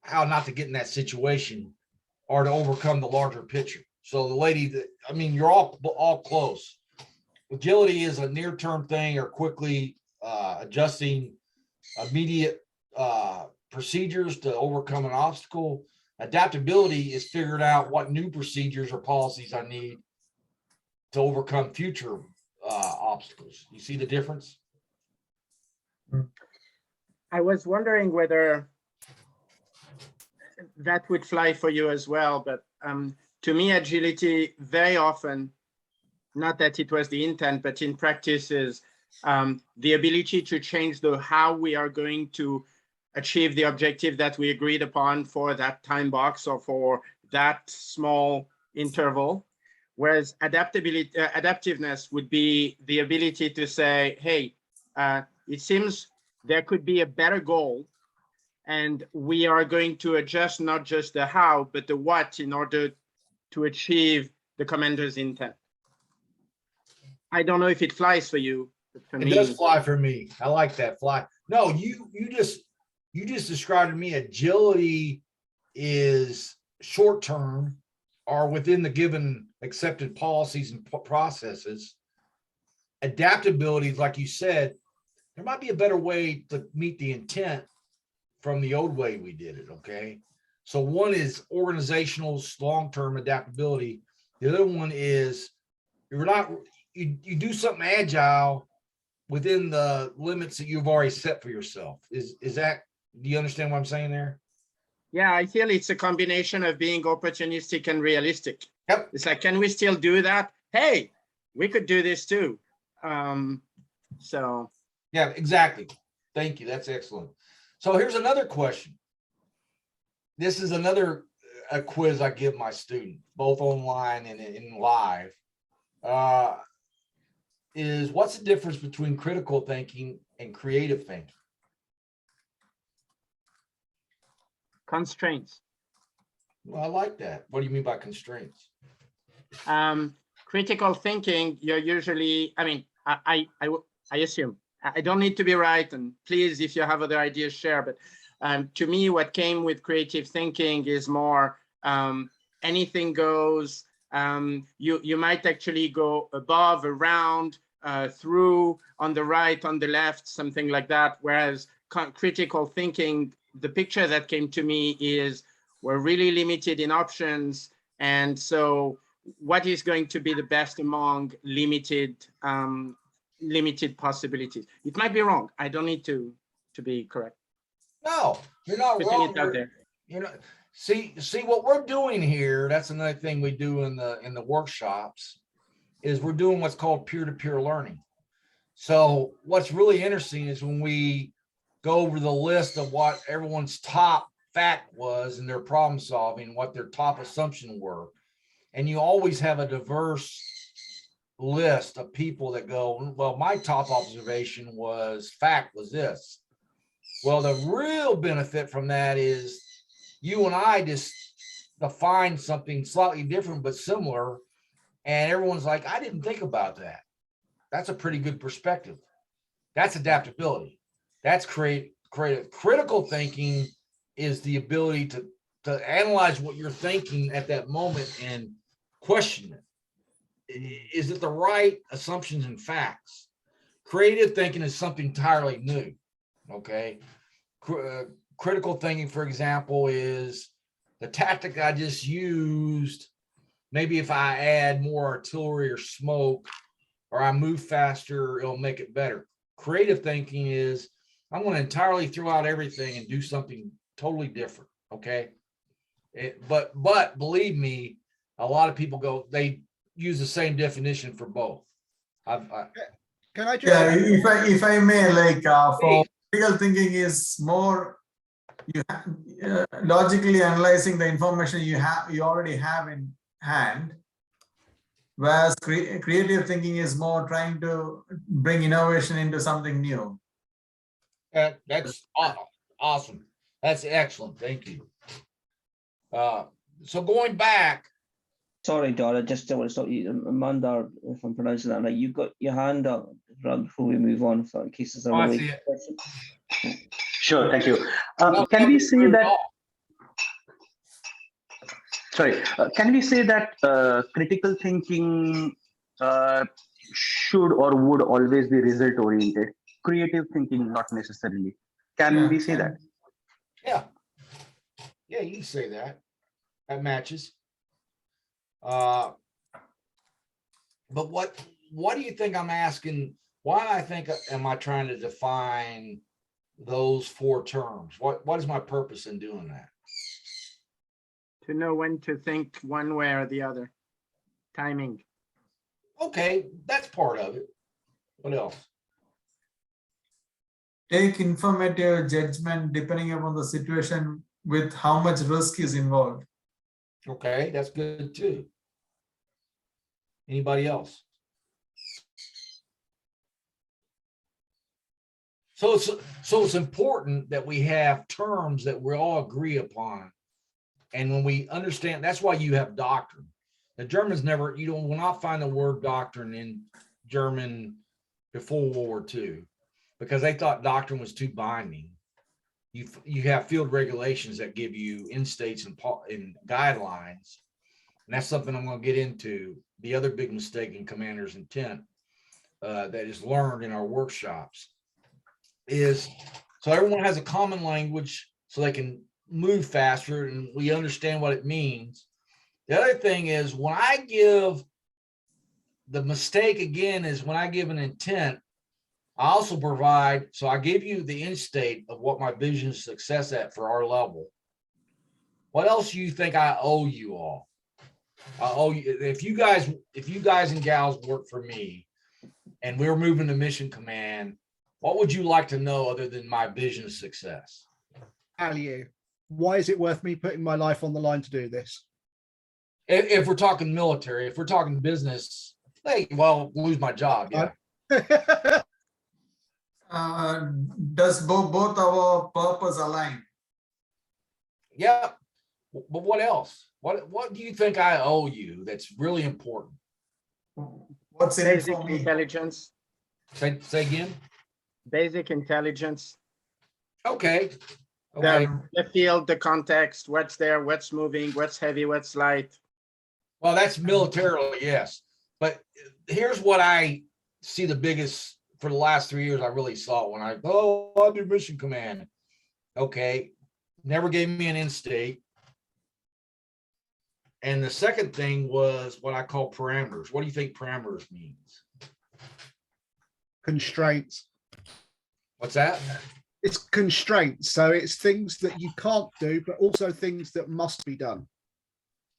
how not to get in that situation or to overcome the larger picture. So the lady that, I mean, you're all close. Agility is a near-term thing or quickly adjusting immediate procedures to overcome an obstacle. Adaptability is figuring out what new procedures or policies I need to overcome future obstacles. You see the difference? I was wondering whether that would fly for you as well, but to me, agility very often, not that it was the intent, but in practice is the ability to change the how we are going to achieve the objective that we agreed upon for that time box or for that small interval. Whereas adaptiveness would be the ability to say, hey, it seems there could be a better goal, and we are going to adjust not just the how, but the what in order to achieve the commander's intent. I don't know if it flies for you, but for It me, does fly for me. I like that fly. No, you just described to me agility is short term or within the given accepted policies and processes. Adaptability, like you said, there might be a better way to meet the intent from the old way we did it. Okay. So one is organizational long-term adaptability. The other one is you do something agile within the limits that you've already set for yourself. Is that, do you understand what I'm saying there? yeah, I feel it's a combination of being opportunistic and realistic. Yep. It's like, can we still do that? Hey, we could do this too. So Yeah, exactly. Thank you. That's excellent. So here's another question. This is another quiz I give my students, both online and in live. Is what's the difference between critical thinking and creative thinking? constraints. Well, I like that. What do you mean by constraints? Critical thinking, you're usually, I mean, I assume, I don't need to be right, and please, if you have other ideas, share, but to me, what came with creative thinking is more anything goes. You might actually go above, around, through, on the right, on the left, something like that, whereas critical thinking, the picture that came to me is we're really limited in options, and so what is going to be the best among limited possibilities? It might be wrong. I don't need to be correct. No, you're not Putting wrong. it out there. You know, see what we're doing here. That's another thing we do in the workshops is we're doing what's called peer-to-peer learning. So what's really interesting is when we go over the list of what everyone's top fact was in their problem solving, what their top assumption were. And you always have a diverse list of people that go, well, my top observation was fact was this. Well, the real benefit from that is you and I just define something slightly different, but similar. And everyone's like, I didn't think about that. That's a pretty good perspective. That's adaptability. That's creative. Critical thinking is the ability to analyze what you're thinking at that moment and question it. Is it the right assumptions and facts? Creative thinking is something entirely new. Okay. Critical thinking, for example, is the tactic I just used. Maybe if I add more artillery or smoke, or I move faster, it'll make it better. Creative thinking is I'm going to entirely throw out everything and do something totally different. Okay. But believe me, a lot of people they use the same definition for both. Can I just? Yeah, if I may, like for critical thinking is more logically analyzing the information you already have in hand, whereas creative thinking is more trying to bring innovation into something new. That's awesome. That's excellent. Thank you. So going back. Sorry, Dora, just want to stop you. Amanda, if I'm pronouncing that right, you've got your hand up right before we move on, so in case there's a related question. Sure, thank you. Can we say that? Sorry, can we say that critical thinking should or would always be result oriented? Creative thinking, not necessarily. Can we say that? Yeah. Yeah, you can say that. That matches. But what do you think I'm asking? Why I think am I trying to define those four terms? What is my purpose in doing that? To know when to think one way or the other. Timing. Okay, that's part of it. What else? Take informative judgment depending upon the situation with how much risk is involved. Okay, that's good too. Anybody else? So it's important that we have terms that we all agree upon. And when we understand, that's why you have doctrine. The Germans will not find the word doctrine in German before World War II because they thought doctrine was too binding. You have field regulations that give you end states and guidelines. And that's something I'm going to get into. The other big mistake in commander's intent that is learned in our workshops is so everyone has a common language so they can move faster and we understand what it means. The other thing is when I give the mistake again is when I give an intent, I also provide, so I give you the end state of what my vision of success at for our level. What else do you think I owe you all? I owe you, if you guys and gals work for me and we're moving to mission command, what would you like to know other than my vision of success? Value. Why is it worth me putting my life on the line to do this? If we're talking military, if we're talking business, hey, well, lose my job. Yeah. Does both our purpose align? Yeah. But what else? What do you think I owe you that's really important? What's in it Basic for me? intelligence. Say again. Basic intelligence. Okay. Okay. The field, the context, what's there, what's moving, what's heavy, what's light. Well, that's militarily, yes. But here's what I see the biggest for the last 3 years. I really saw when I do mission command. Okay. Never gave me an end state. And the second thing was what I call parameters. What do you think parameters means? Constraints. What's that? It's constraints. So it's things that you can't do, but also things that must be done.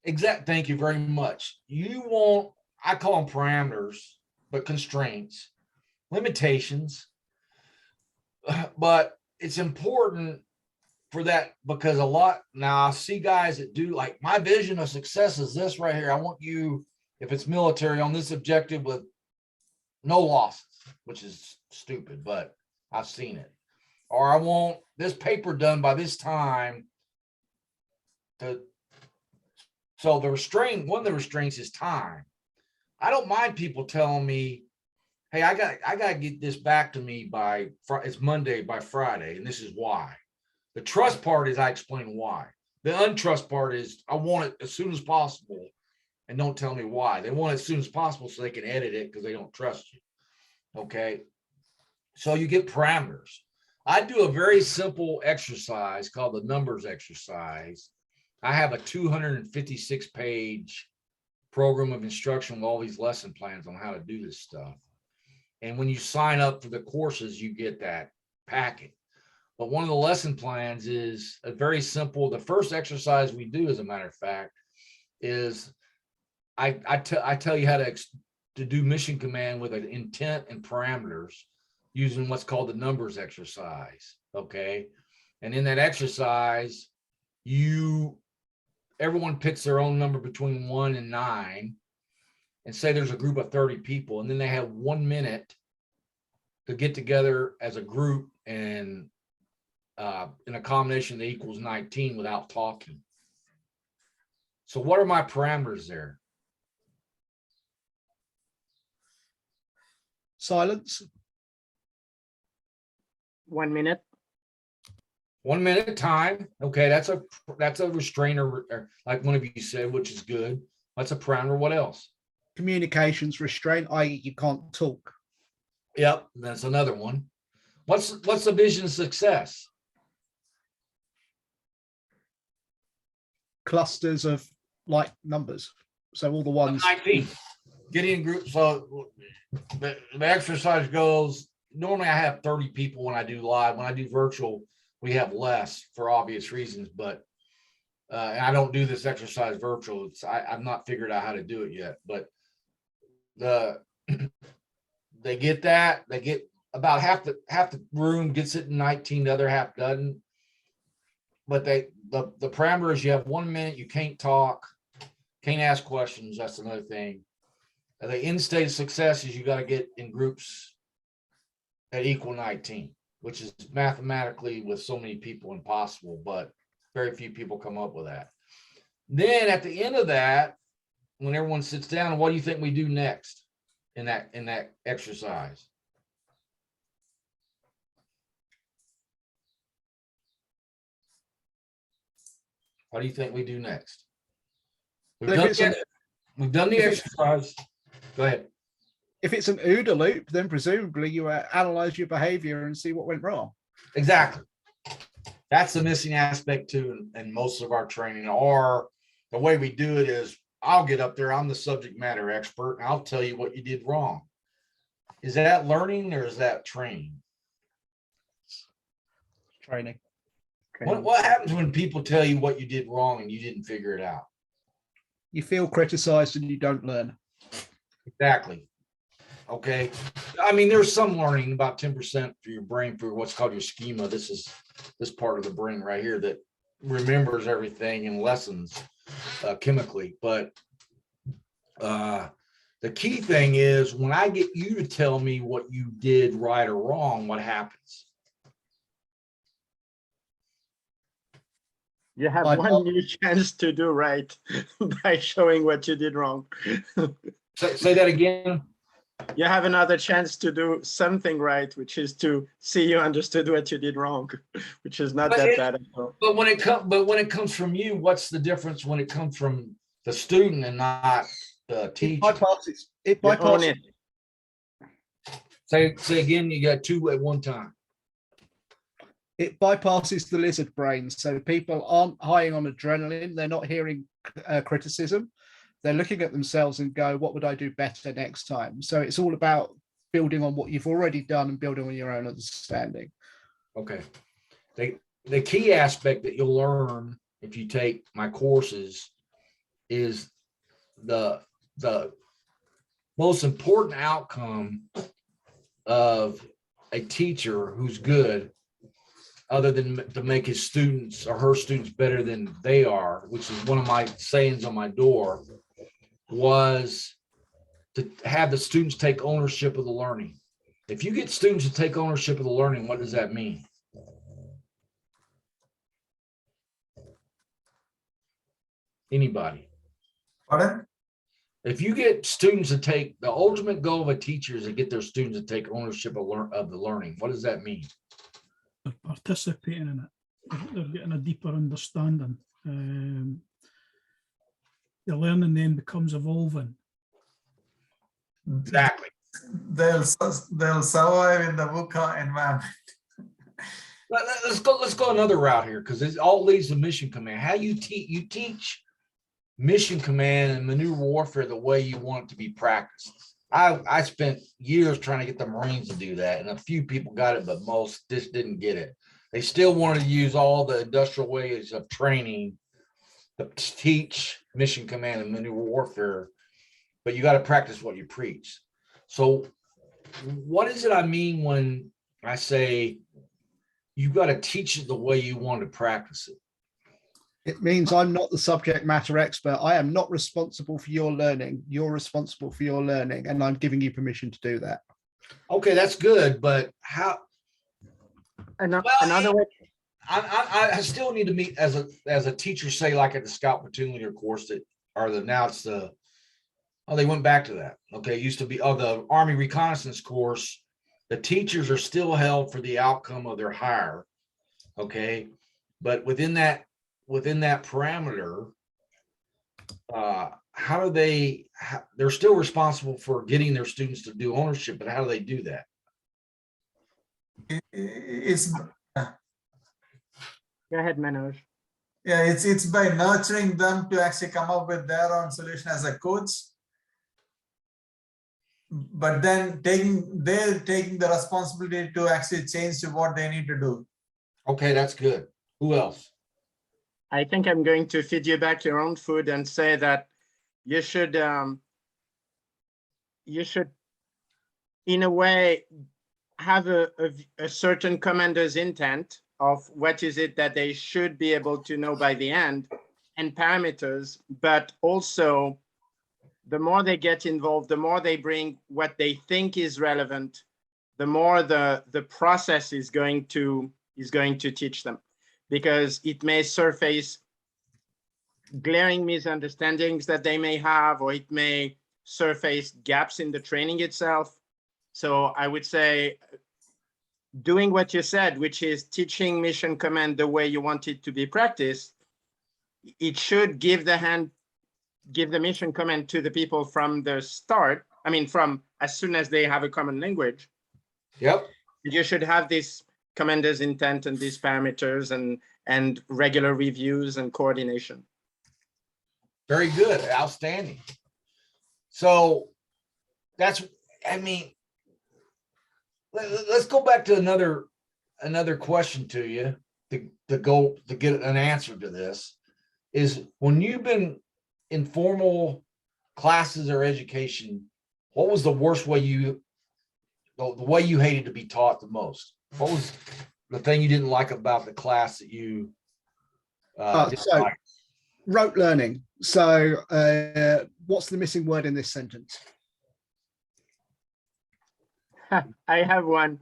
Thank you very much. You want, I call them parameters, but constraints, limitations. But it's important for that because now I see guys that do like my vision of success is this right here. I want you, if it's military, on this objective with no losses, which is stupid, but I've seen it. Or I want this paper done by this time. So one of the restraints is time. I don't mind people telling me, hey, I got to get this back to me by it's Monday by Friday, and this is why. The trust part is I explain why. The untrust part is I want it as soon as possible, and don't tell me why. They want it as soon as possible so they can edit it because they don't trust you. Okay, so you get parameters. I do a very simple exercise called the numbers exercise. I have a 256-page program of instruction with all these lesson plans on how to do this stuff. And when you sign up for the courses, you get that packet. But one of the lesson plans is a very simple, the first exercise we do, as a matter of fact, is I tell you how to do mission command with an intent and parameters using what's called the numbers exercise. Okay. And in that exercise, everyone picks their own number between 1 and 9 and say there's a group of 30 people. And then they have 1 minute to get together as a group and in a combination that equals 19 without talking. So what are my parameters there? Silence. 1 minute. 1 minute time. Okay, that's a restrainer, like one of you said, which is good. That's a parameter. What else? Communications restraint, i.e. you can't talk. Yep, that's another one. What's the vision of success? Clusters of like numbers. So all the ones. 19. Getting in groups. So the exercise goes, normally I have 30 people when I do live. When I do virtual, we have less for obvious reasons, but and I don't do this exercise virtual. I've not figured out how to do it yet, but they get that. They get about half the room gets it in 19, the other half doesn't. But the parameters, you have 1 minute, you can't talk, can't ask questions. That's another thing. The end state of success is you got to get in groups that equal 19, which is mathematically with so many people impossible, but very few people come up with that. Then at the end of that, when everyone sits down, what do you think we do next? in that exercise? What do you think we do next? We've If it's done the if it's- exercise. Go ahead. If it's an OODA loop, then presumably you analyze your behavior and see what went wrong. Exactly. That's the missing aspect too in most of our training. Or the way we do it is I'll get up there, I'm the subject matter expert, and I'll tell you what you did wrong. Is that learning or is that training? Training. What happens when people tell you what you did wrong and you didn't figure it out? You feel criticized and you don't learn. Exactly. Okay. I mean, there's some learning, about 10% for your brain, for what's called your schema. This is this part of the brain right here that remembers everything and lessons chemically. But the key thing is when I get you to tell me what you did right or wrong, what happens? You have one new chance to do right by showing what you did wrong. Say that again. You have another chance to do something right, which is to see you understood what you did wrong, which is not that bad at all. But when it comes from you, what's the difference when it comes from the student and not the teacher? It bypasses. Say again, you got two at one time. It bypasses the lizard brain. So people aren't high on adrenaline. They're not hearing criticism. They're looking at themselves and go, what would I do better next time? So it's all about building on what you've already done and building on your own understanding. Okay. The key aspect that you'll learn if you take my courses is the most important outcome of a teacher who's good, other than to make his students or her students better than they are, which is one of my sayings on my door, was to have the students take ownership of the learning. If you get students to take ownership of the learning, what does that mean? Anybody? Pardon? If you get students to take, the ultimate goal of a teacher is to get their students to take ownership of the learning. What does that mean? They're participating in it. They're getting a deeper understanding. The learning then becomes evolving. Exactly. They'll survive in the VUCA environment. Let's go another route here, because it all leads to mission command. How you teach mission command and maneuver warfare the way you want it to be practiced. I spent years trying to get the Marines to do that, and a few people got it, but most just didn't get it. They still wanted to use all the industrial ways of training to teach mission command and maneuver warfare, but you got to practice what you preach. So what is it I mean when I say you've got to teach it the way you want to practice it? It means I'm not the subject matter expert. I am not responsible for your learning. You're responsible for your learning, and I'm giving you permission to do that. Okay, that's good, but how? Another way. I still need to meet as a teacher, say like at the Scout Platoon Leader course that, or now it's the, oh, they went back to that. Okay, it used to be, the Army Reconnaissance course. The teachers are still held for the outcome of their hire. Okay, but within that parameter, how do they're still responsible for getting their students to do ownership, but how do they do that? It's Go ahead, Manoj. yeah, it's by nurturing them to actually come up with their own solution as a coach, but then they're taking the responsibility to actually change to what they need to do. Okay, that's good. Who else? I think I'm going to feed you back your own food and say that you should, in a way, have a certain commander's intent of what is it that they should be able to know by the end, and parameters, but also the more they get involved, the more they bring what they think is relevant, the more the process is going to teach them, because it may surface glaring misunderstandings that they may have, or it may surfaced gaps in the training itself. So I would say doing what you said, which is teaching mission command the way you want it to be practiced, it should give the mission command to the people from the start. I mean, from as soon as they have a common language. Yep. You should have this commander's intent and these parameters and regular reviews and coordination. Very good. Outstanding. So that's, I mean, let's go back to another question to you to go to get an answer to this is when you've been in formal classes or education, what was the worst way the way you hated to be taught the most? What was the thing you didn't like about the class that you didn't so like? rote learning. So what's the missing word in this sentence? I have one.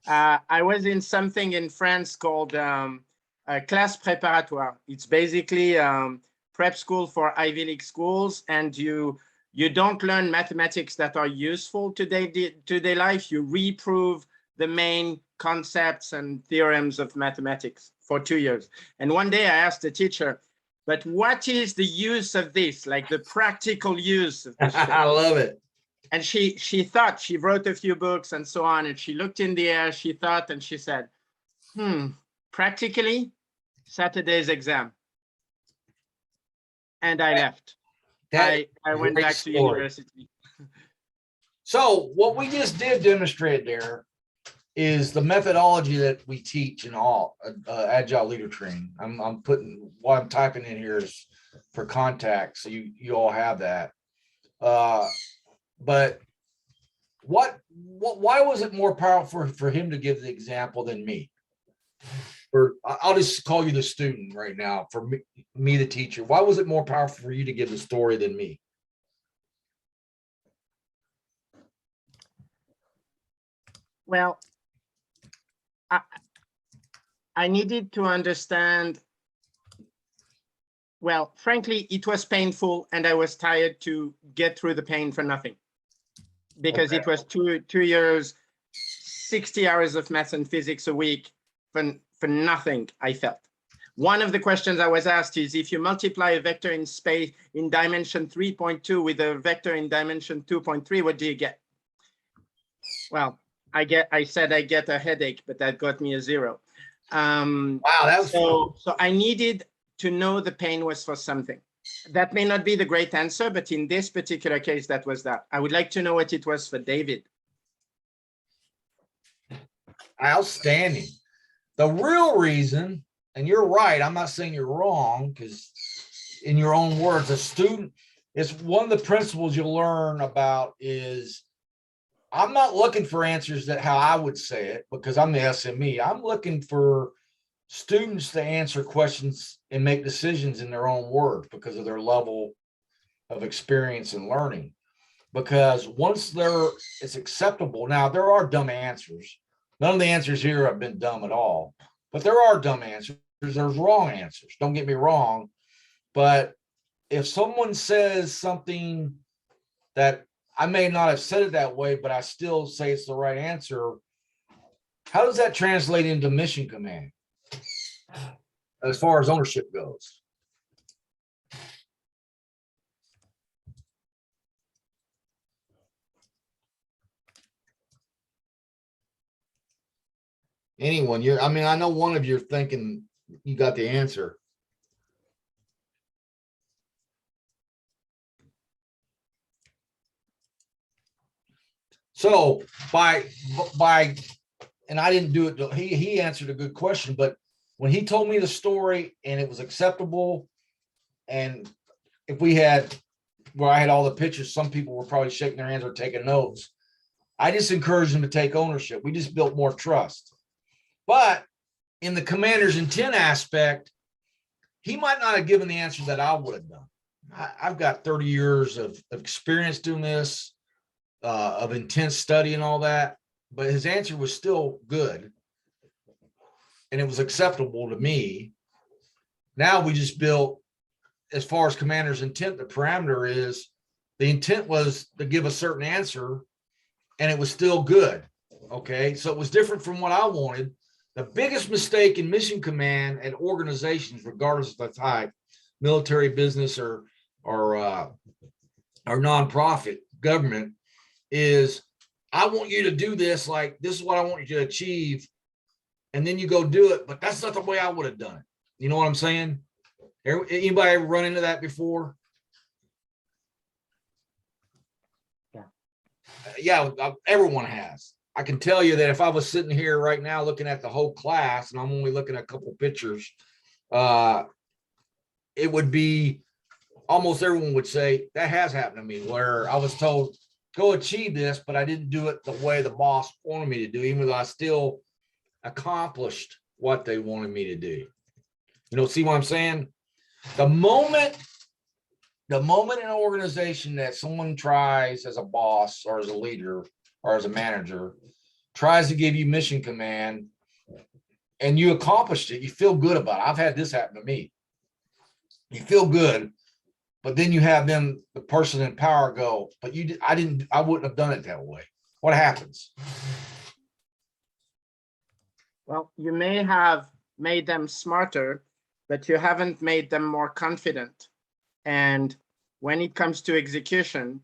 I was in something in France called classe préparatoire. It's basically prep school for Ivy League schools, and you don't learn mathematics that are useful to day life. You reprove the main concepts and theorems of mathematics for 2 years. And one day I asked the teacher, but what is the use of this? Like the practical use of this? I love it. And she thought, she wrote a few books and so on, and she looked in the air, she thought, and she said, practically Saturday's exam. And I left. I went back to university. So what we just did demonstrate there is the methodology that we teach in all agile leader training. I'm putting what I'm typing in here is for contact, so you all have that. But why was it more powerful for him to give the example than me? Or I'll just call you the student right now. For me, the teacher. Why was it more powerful for you to give the story than me? Well, I needed to understand. Well, frankly, it was painful, and I was tired to get through the pain for nothing, because it was two years, 60 hours of math and physics a week for nothing. I felt. One of the questions I was asked is, if you multiply a vector in space in dimension 3.2 with a vector in dimension 2.3, what do you get? Well, I said I get a headache, but that got me a 0. Wow, that was so I needed to know the pain was for something. That may not be the great answer, but in this particular case, that was that. I would like to know what it was for David. outstanding. The real reason, and you're right, I'm not saying you're wrong, because in your own words, a student, it's one of the principles you'll learn about is I'm not looking for answers that how I would say it, because I'm the SME. I'm looking for students to answer questions and make decisions in their own words because of their level of experience and learning. Because once it's acceptable. Now, there are dumb answers. None of the answers here have been dumb at all, but there are dumb answers. There's wrong answers. Don't get me wrong. But if someone says something that I may not have said it that way, but I still say it's the right answer, how does that translate into mission command as far as ownership goes? Anyone, I mean, I know one of you are thinking you got the answer. So by, and I didn't do it, he answered a good question, but when he told me the story and it was acceptable, and if we had, where I had all the pictures, some people were probably shaking their hands or taking notes. I just encouraged them to take ownership. We just built more trust. But in the commander's intent aspect, he might not have given the answer that I would have done. I've got 30 years of experience doing this, of intense study and all that, but his answer was still good. And it was acceptable to me. Now we just built, as far as commander's intent, the parameter is The intent was to give a certain answer and it was still good. Okay. So it was different from what I wanted. The biggest mistake in mission command and organizations, regardless of the type, military, business, or nonprofit, government, is I want you to do this, like this is what I want you to achieve, and then you go do it, but that's not the way I would have done it. You know what I'm saying? Anybody ever run into that before? Yeah, everyone has. I can tell you that if I was sitting here right now looking at the whole class and I'm only looking at a couple pictures, it would be almost everyone would say that has happened to me, where I was told, go achieve this, but I didn't do it the way the boss wanted me to do, even though I still accomplished what they wanted me to do. You know, see what I'm saying? The moment in an organization that someone tries as a boss or as a leader or as a manager, tries to give you mission command and you accomplished it, you feel good about it. I've had this happen to me. You feel good, but then you have them, the person in power, go, but I wouldn't have done it that way. What happens? Well, you may have made them smarter, but you haven't made them more confident. And when it comes to execution,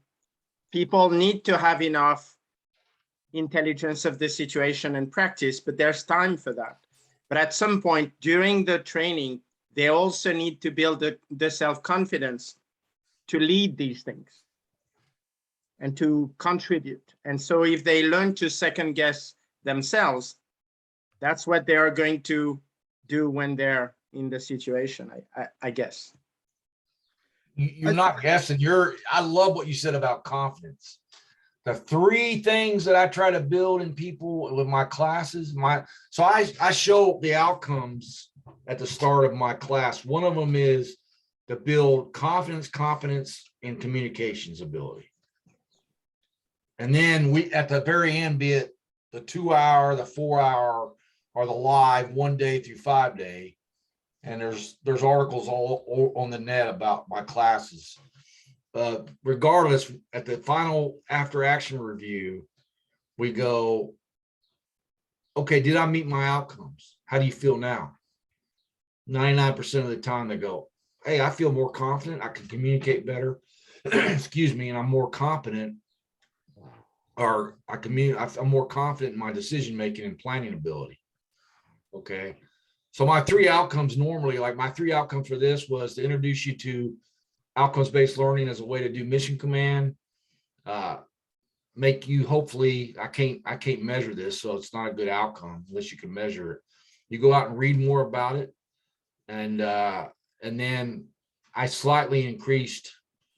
people need to have enough intelligence of the situation and practice, but there's time for that. But at some point during the training, they also need to build the self-confidence to lead these things and to contribute. And so if they learn to second guess themselves, that's what they are going to do when they're in the situation, I guess. You're not guessing. I love what you said about confidence. The three things that I try to build in people with my classes, so I show the outcomes at the start of my class. One of them is to build confidence, competence, and communications ability. And then we, at the very end, be it the 2 hour, the 4 hour, or the live 1 day through 5 day. And there's articles all on the net about my classes. Regardless, at the final after action review, we go, okay, did I meet my outcomes? How do you feel now? 99% of the time they go, hey, I feel more confident. I can communicate better. Excuse me. And I'm more competent, or I'm more confident in my decision-making and planning ability. Okay. So my three outcomes normally, like my three outcomes for this was to introduce you to outcomes-based learning as a way to do mission command, make you, hopefully, I can't measure this, so it's not a good outcome unless you can measure it. You go out and read more about it. And then I slightly increased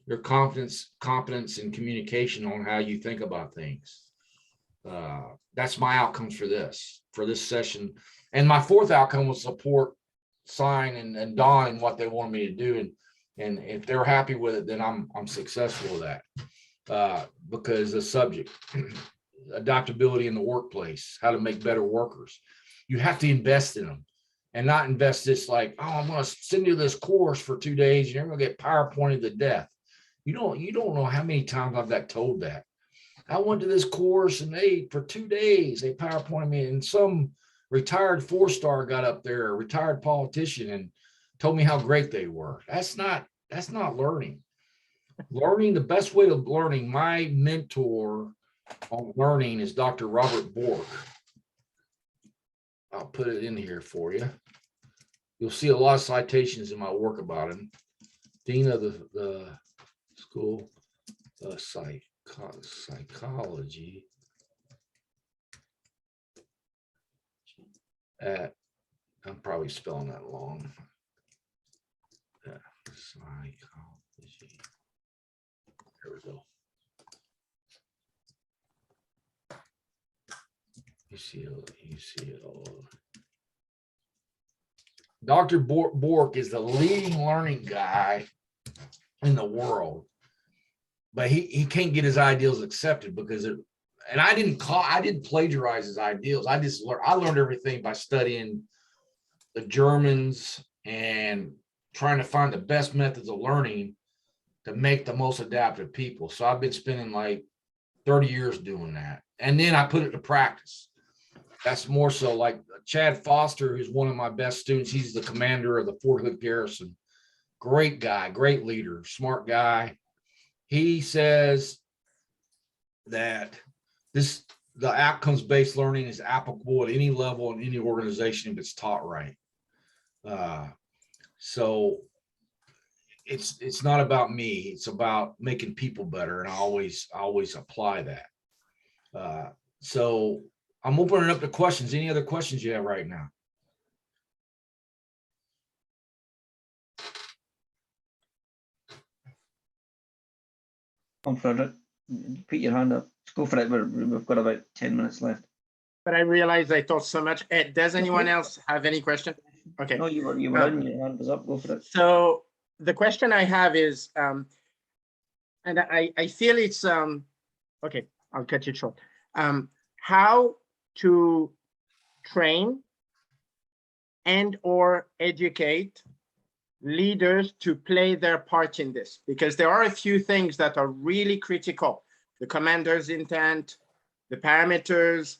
your confidence, competence, and communication on how you think about things. That's my outcomes for this session. And my fourth outcome was support Sign and Don and what they wanted me to do. And if they're happy with it, then I'm successful with that. Because the subject, adaptability in the workplace, how to make better workers. You have to invest in them and not invest this like, oh, I'm going to send you this course for 2 days and you're going to get PowerPointed to death. You don't know how many times I've got told that. I went to this course and for 2 days, they PowerPointed me, and some retired 4-star got up there, a retired politician, and told me how great they were. That's not learning. Learning, the best way of learning, my mentor on learning is Dr. Robert Bork. I'll put it in here for you. You'll see a lot of citations in my work about him. Dean of the School of Psychology at, I'm probably spelling that wrong. Psychology. There we go. You see it all. Dr. Bork is the leading learning guy in the world, but he can't get his ideals accepted because I didn't plagiarize his ideals. I learned everything by studying the Germans and trying to find the best methods of learning to make the most adaptive people. So I've been spending like 30 years doing that. And then I put it to practice. That's more so like Chad Foster, who's one of my best students. He's the commander of the Fort Hood Garrison. Great guy, great leader, smart guy. He says that the outcomes-based learning is applicable at any level in any organization if it's taught right. So it's not about me, it's about making people better, and I always apply that. So I'm opening up to questions. Any other questions you have right now? Come Frederick, put your hand up. Let's go for it. We've got about 10 minutes left. But I realized I thought so much. Ed, does anyone else have any question? Okay. No, you were in, your hand was up. Go for it. So the question I have is, and I feel it's, okay, I'll cut it short. How to train and or educate leaders to play their part in this, because there are a few things that are really critical. The commander's intent, the parameters,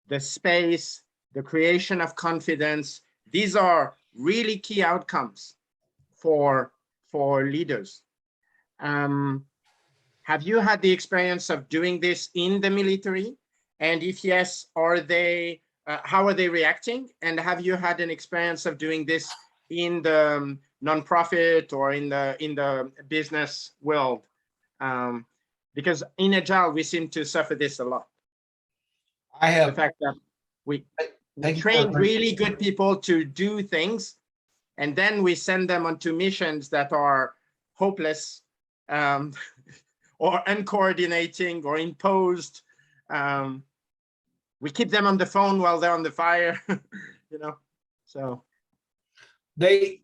the space, the creation of confidence. These are really key outcomes for leaders. Have you had the experience of doing this in the military? And if yes, are they, how are they reacting? And have you had an experience of doing this in the nonprofit or in the business world? Because in Agile, we seem to suffer this a lot. I have the fact that we Thank you train for- really good people to do things, and then we send them onto missions that are hopeless, or uncoordinating or imposed. We keep them on the phone while they're on the fire, you know, so. To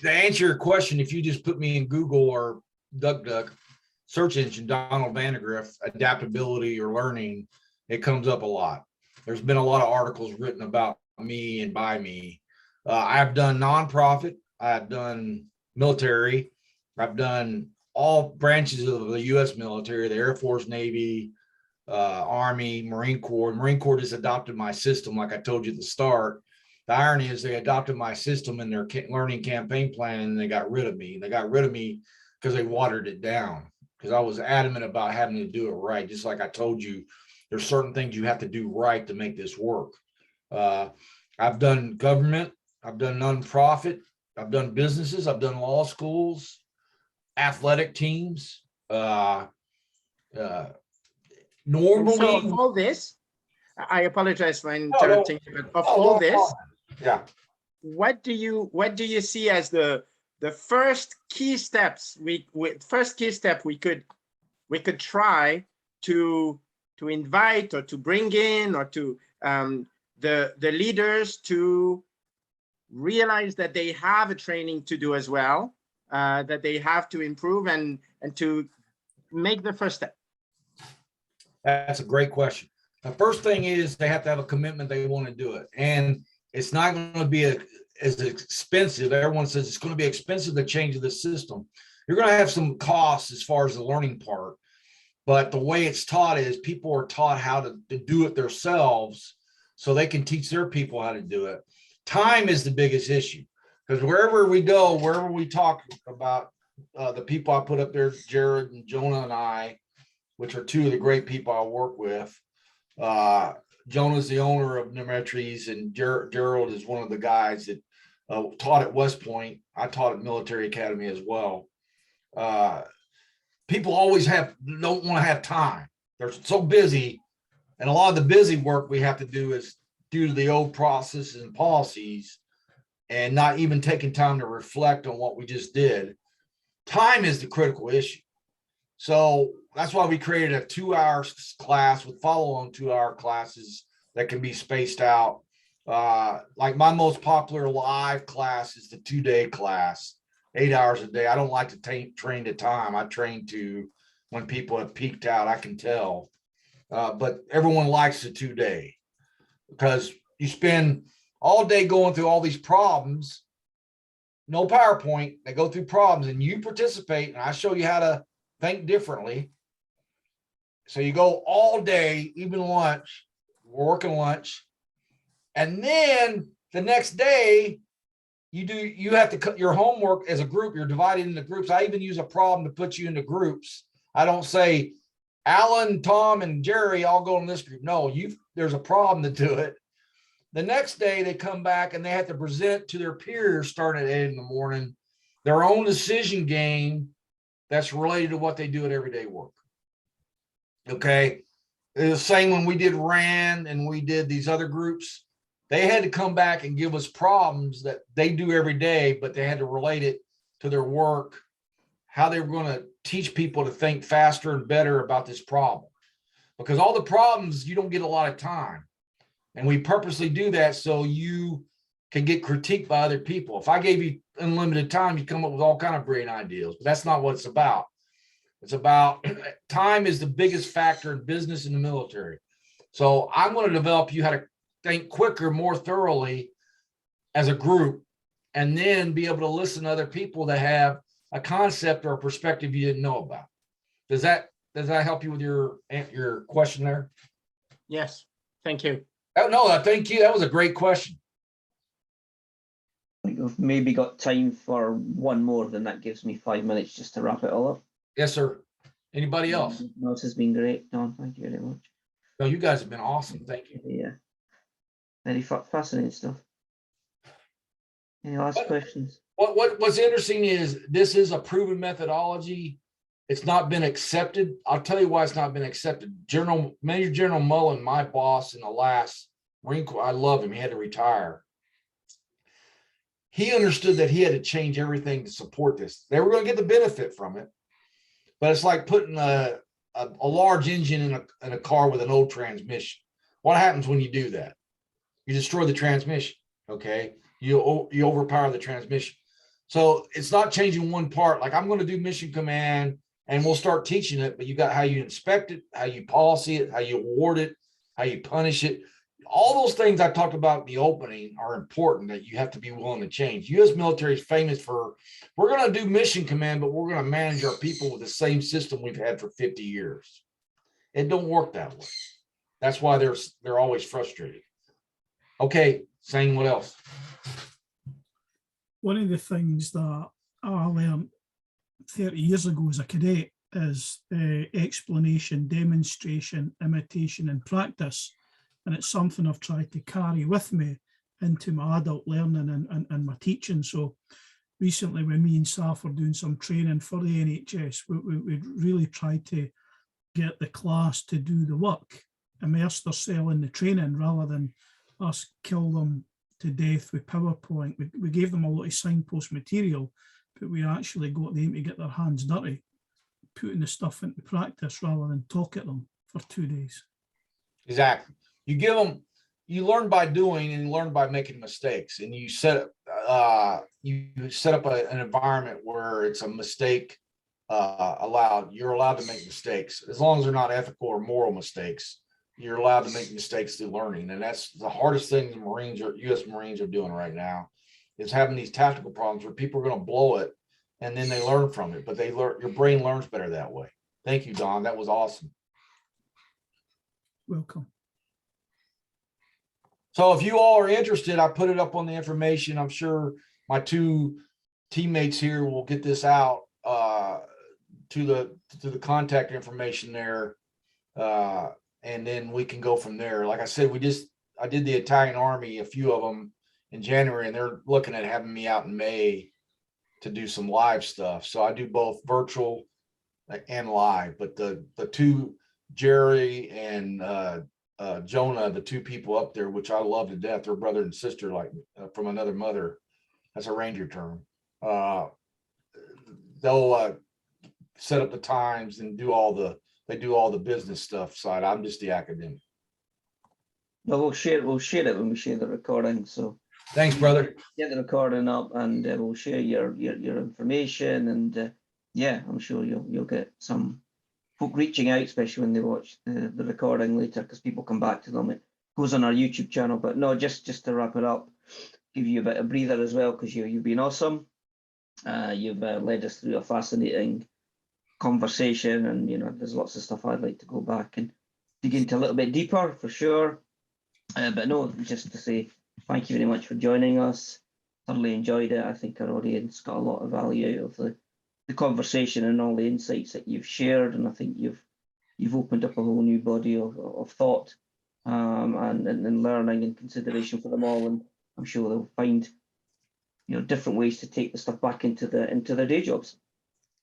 answer your question, if you just put me in Google or DuckDuck search engine, Donald Vandergriff, adaptability or learning, it comes up a lot. There's been a lot of articles written about me and by me. I've done nonprofit, I've done military, I've done all branches of the U.S. military, the Air Force, Navy, Army, Marine Corps. Marine Corps just adopted my system, like I told you at the start. The irony is they adopted my system in their learning campaign plan, and they got rid of me. They got rid of me because they watered it down, because I was adamant about having to do it right. Just like I told you, there's certain things you have to do right to make this work. I've done government, I've done nonprofit, I've done businesses, I've done law schools, athletic teams. Normally, So of all this, I apologize for interrupting you, but of all this, yeah, what do you see as the first key steps we could try to invite or to bring in, or to the leaders to realize that they have a training to do as well, that they have to improve and to make the first step? That's a great question. The first thing is they have to have a commitment they want to do it. And it's not going to be as expensive. Everyone says it's going to be expensive to change the system. You're going to have some costs as far as the learning part. But the way it's taught is people are taught how to do it themselves so they can teach their people how to do it. Time is the biggest issue, because wherever we go, wherever we talk about the people I put up there, Jared and Jonah and I, which are two of the great people I work with. Jonah's the owner of Nemetries, and Gerald is one of the guys that taught at West Point. I taught at Military Academy as well. People always don't want to have time. They're so busy, and a lot of the busy work we have to do is due to the old processes and policies, and not even taking time to reflect on what we just did. Time is the critical issue. So that's why we created a 2-hour class with follow-on 2-hour classes that can be spaced out. Like my most popular live class is the 2-day class, 8 hours a day. I don't like to train to time. I train to when people have peaked out, I can tell. But everyone likes the 2-day because you spend all day going through all these problems. no PowerPoint. They go through problems and you participate and I show you how to think differently. So you go all day, even lunch, we're working lunch. And then the next day you have to cut your homework as a group. You're divided into groups. I even use a problem to put you into groups. I don't say Alan, Tom, and Jerry all go in this group. No, there's a problem to do it. The next day they come back and they have to present to their peers starting at 8 in the morning, their own decision game that's related to what they do at everyday work. Okay. It was the same when we did RAND and we did these other groups. They had to come back and give us problems that they do every day, but they had to relate it to their work, how they were going to teach people to think faster and better about this problem. Because all the problems, you don't get a lot of time. And we purposely do that so you can get critiqued by other people. If I gave you unlimited time, you come up with all kinds of brilliant ideas, but that's not what it's about. It's about time is the biggest factor in business and the military. So I'm going to develop you how to think quicker, more thoroughly as a group, and then be able to listen to other people that have a concept or a perspective you didn't know about. Does that help you with your question there? Yes, thank you. Oh, no, thank you. That was a great question. We've maybe got time for one more, then that gives me 5 minutes just to wrap it all up. Yes, sir. Anybody else? No, this has been great, Don. Thank you very much. No, you guys have been awesome. Thank you. Yeah. Very fascinating stuff. Any last questions? What's interesting is this is a proven methodology. It's not been accepted. I'll tell you why it's not been accepted. Major General Mullen, my boss in the last Marine Corps, I love him. He had to retire. He understood that he had to change everything to support this. They were going to get the benefit from it, but it's like putting a large engine in a car with an old transmission. What happens when you do that? You destroy the transmission. Okay, you overpower the transmission. So it's not changing one part. Like I'm going to do mission command and we'll start teaching it, but you got how you inspect it, how you policy it, how you award it, how you punish it. All those things I talked about in the opening are important that you have to be willing to change. U.S. military is famous for, we're going to do mission command, but we're going to manage our people with the same system we've had for 50 years. It don't work that way. That's why they're always frustrated. Okay, saying what else? One of the things that I learned 30 years ago as a cadet is explanation, demonstration, imitation, and practice. And it's something I've tried to carry with me into my adult learning and my teaching. So recently when me and Saf were doing some training for the NHS, we really tried to get the class to do the work, immerse themselves in the training rather than us kill them to death with PowerPoint. We gave them a lot of signpost material, but we actually got them to get their hands dirty, putting the stuff into practice rather than talk at them for 2 days. Exactly. You give them, you learn by doing and you learn by making mistakes, and you set up an environment where it's a mistake allowed. You're allowed to make mistakes as long as they're not ethical or moral mistakes. You're allowed to make mistakes through learning, and that's the hardest thing the Marines or U.S. Marines are doing right now, is having these tactical problems where people are going to blow it, and then they learn from it. But they learn, your brain learns better that way. Thank you, Don. That was awesome. Welcome. So if you all are interested, I put it up on the information. I'm sure my two teammates here will get this out to the contact information there. And then we can go from there. Like I said, I did the Italian Army, a few of them in January, and they're looking at having me out in May to do some live stuff. So I do both virtual and live, but the two, Jerry and Jonah, the two people up there, which I love to death, they're brother and sister, like from another mother. That's a Ranger term. They'll set up the times and do all the business stuff side. I'm just the academic. Well, we'll share it when we share the recording. So thanks, brother. Get the recording up, and we'll share your information. And yeah, I'm sure you'll get some folk reaching out, especially when they watch the recording later, because people come back to them. It goes on our YouTube channel. But no, just to wrap it up, give you a bit of breather as well, because you've been awesome. You've led us through a fascinating conversation, and there's lots of stuff I'd like to go back and dig into a little bit deeper for sure. But no, just to say thank you very much for joining us. Thoroughly enjoyed it. I think our audience got a lot of value out of the conversation and all the insights that you've shared, and I think you've opened up a whole new body of thought and learning and consideration for them all, and I'm sure they'll find different ways to take the stuff back into their day jobs,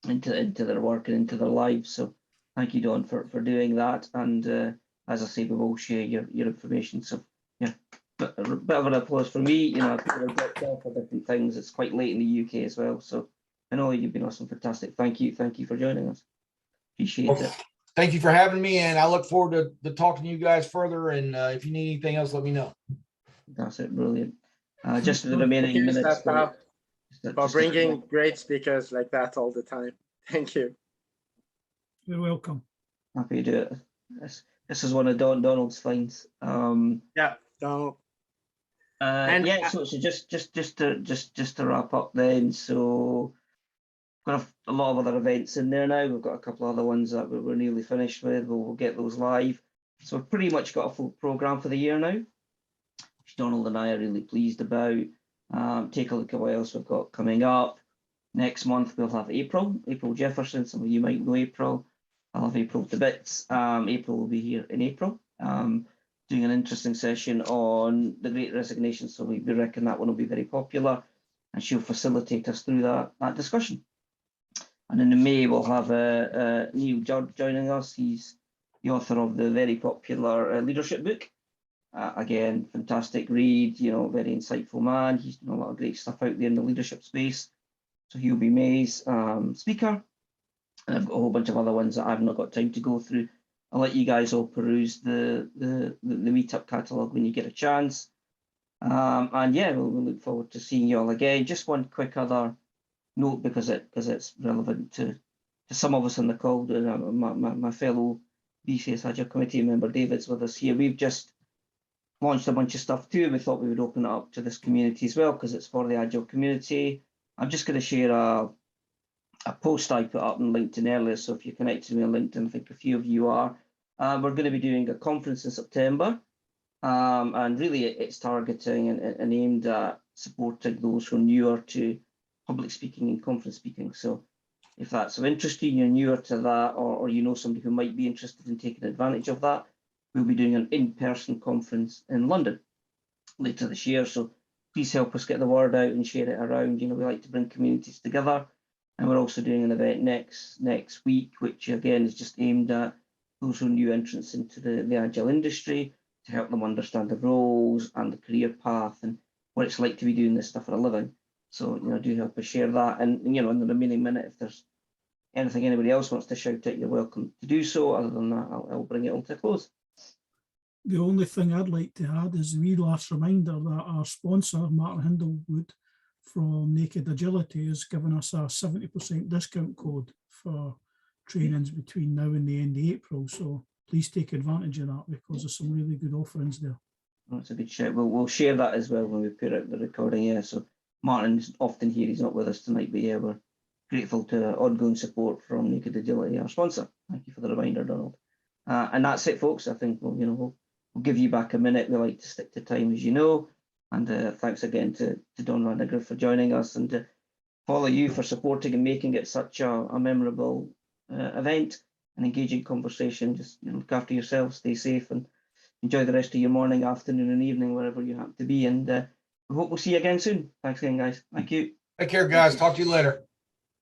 into their work and into their lives. So thank you, Don, for doing that, and as I say, we will share your information. So yeah, but a bit of an applause for me. People have got off for different things. It's quite late in the UK as well, so I know you've been awesome, fantastic. Thank you for joining us. Appreciate it. Thank you for having me, and I look forward to talking to you guys further. And if you need anything else, let me know. That's it, brilliant. Just for the remaining Thank you, minutes. Sasa, for bringing great speakers like that all the time. Thank you. You're welcome. Happy to do it. This is one of Donald's finds. Yeah, Donald. And yeah, so just to wrap up then. So got a lot of other events in there now. We've got a couple of other ones that we're nearly finished with. We'll get those live. So we've pretty much got a full program for the year now, which Donald and I are really pleased about. Take a look at what else we've got coming up. Next month we'll have April Jefferson. Some of you might know April. I'll have April to bits. April will be here in April, doing an interesting session on the Great Resignation. So we reckon that one will be very popular, and she'll facilitate us through that discussion. And in May we'll have Neil Judd joining us. He's the author of the very popular leadership book. Again, fantastic read, very insightful man. He's done a lot of great stuff out there in the leadership space. So he'll be May's speaker. And I've got a whole bunch of other ones that I've not got time to go through. I'll let you guys all peruse the meetup catalogue when you get a chance. And yeah, we'll look forward to seeing you all again. Just one quick other note, because it's relevant to some of us on the call. My fellow BCS Agile Committee member David's with us here. We've just launched a bunch of stuff too. We thought we would open it up to this community as well, because it's for the Agile community. I'm just going to share a post I put up on LinkedIn earlier. So if you're connected to me on LinkedIn, I think a few of you are. We're going to be doing a conference in September. And really it's targeting and aimed at supporting those who are newer to public speaking and conference speaking. So if that's of interest to you, you're newer to that, or you know somebody who might be interested in taking advantage of that, we'll be doing an in-person conference in London later this year. So please help us get the word out and share it around. We like to bring communities together. And we're also doing an event next week, which again is just aimed at those who are new entrants into the Agile industry, to help them understand the roles and the career path and what it's like to be doing this stuff for a living. So, do help us share that. And, in the remaining minute, if there's anything anybody else wants to shout out, you're welcome to do so. Other than that, I'll bring it all to a close. The only thing I'd like to add is a wee last reminder that our sponsor, Martin Hindlewood from Naked Agility, has given us a 70% discount code for trainings between now and the end of April. So please take advantage of that, because there's some really good offerings there. That's a good shout. We'll share that as well when we put out the recording. Yeah, so Martin's often here. He's not with us tonight, but yeah, we're grateful to ongoing support from Naked Agility, our sponsor. Thank you for the reminder, Donald. And that's it, folks. I think we'll give you back a minute. We like to stick to time, as you know. And thanks again to Don Vandergriff for joining us, and to follow you for supporting and making it such a memorable event, an engaging conversation. Just look after yourself, stay safe, and enjoy the rest of your morning, afternoon, and evening, wherever you happen to be. And we hope we'll see you again soon. Thanks again, guys. Thank you. Take care, guys. Talk to you later.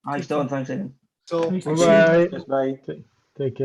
Thanks, Don. Thanks again. So, Nice to bye. see you. Bye. Take care.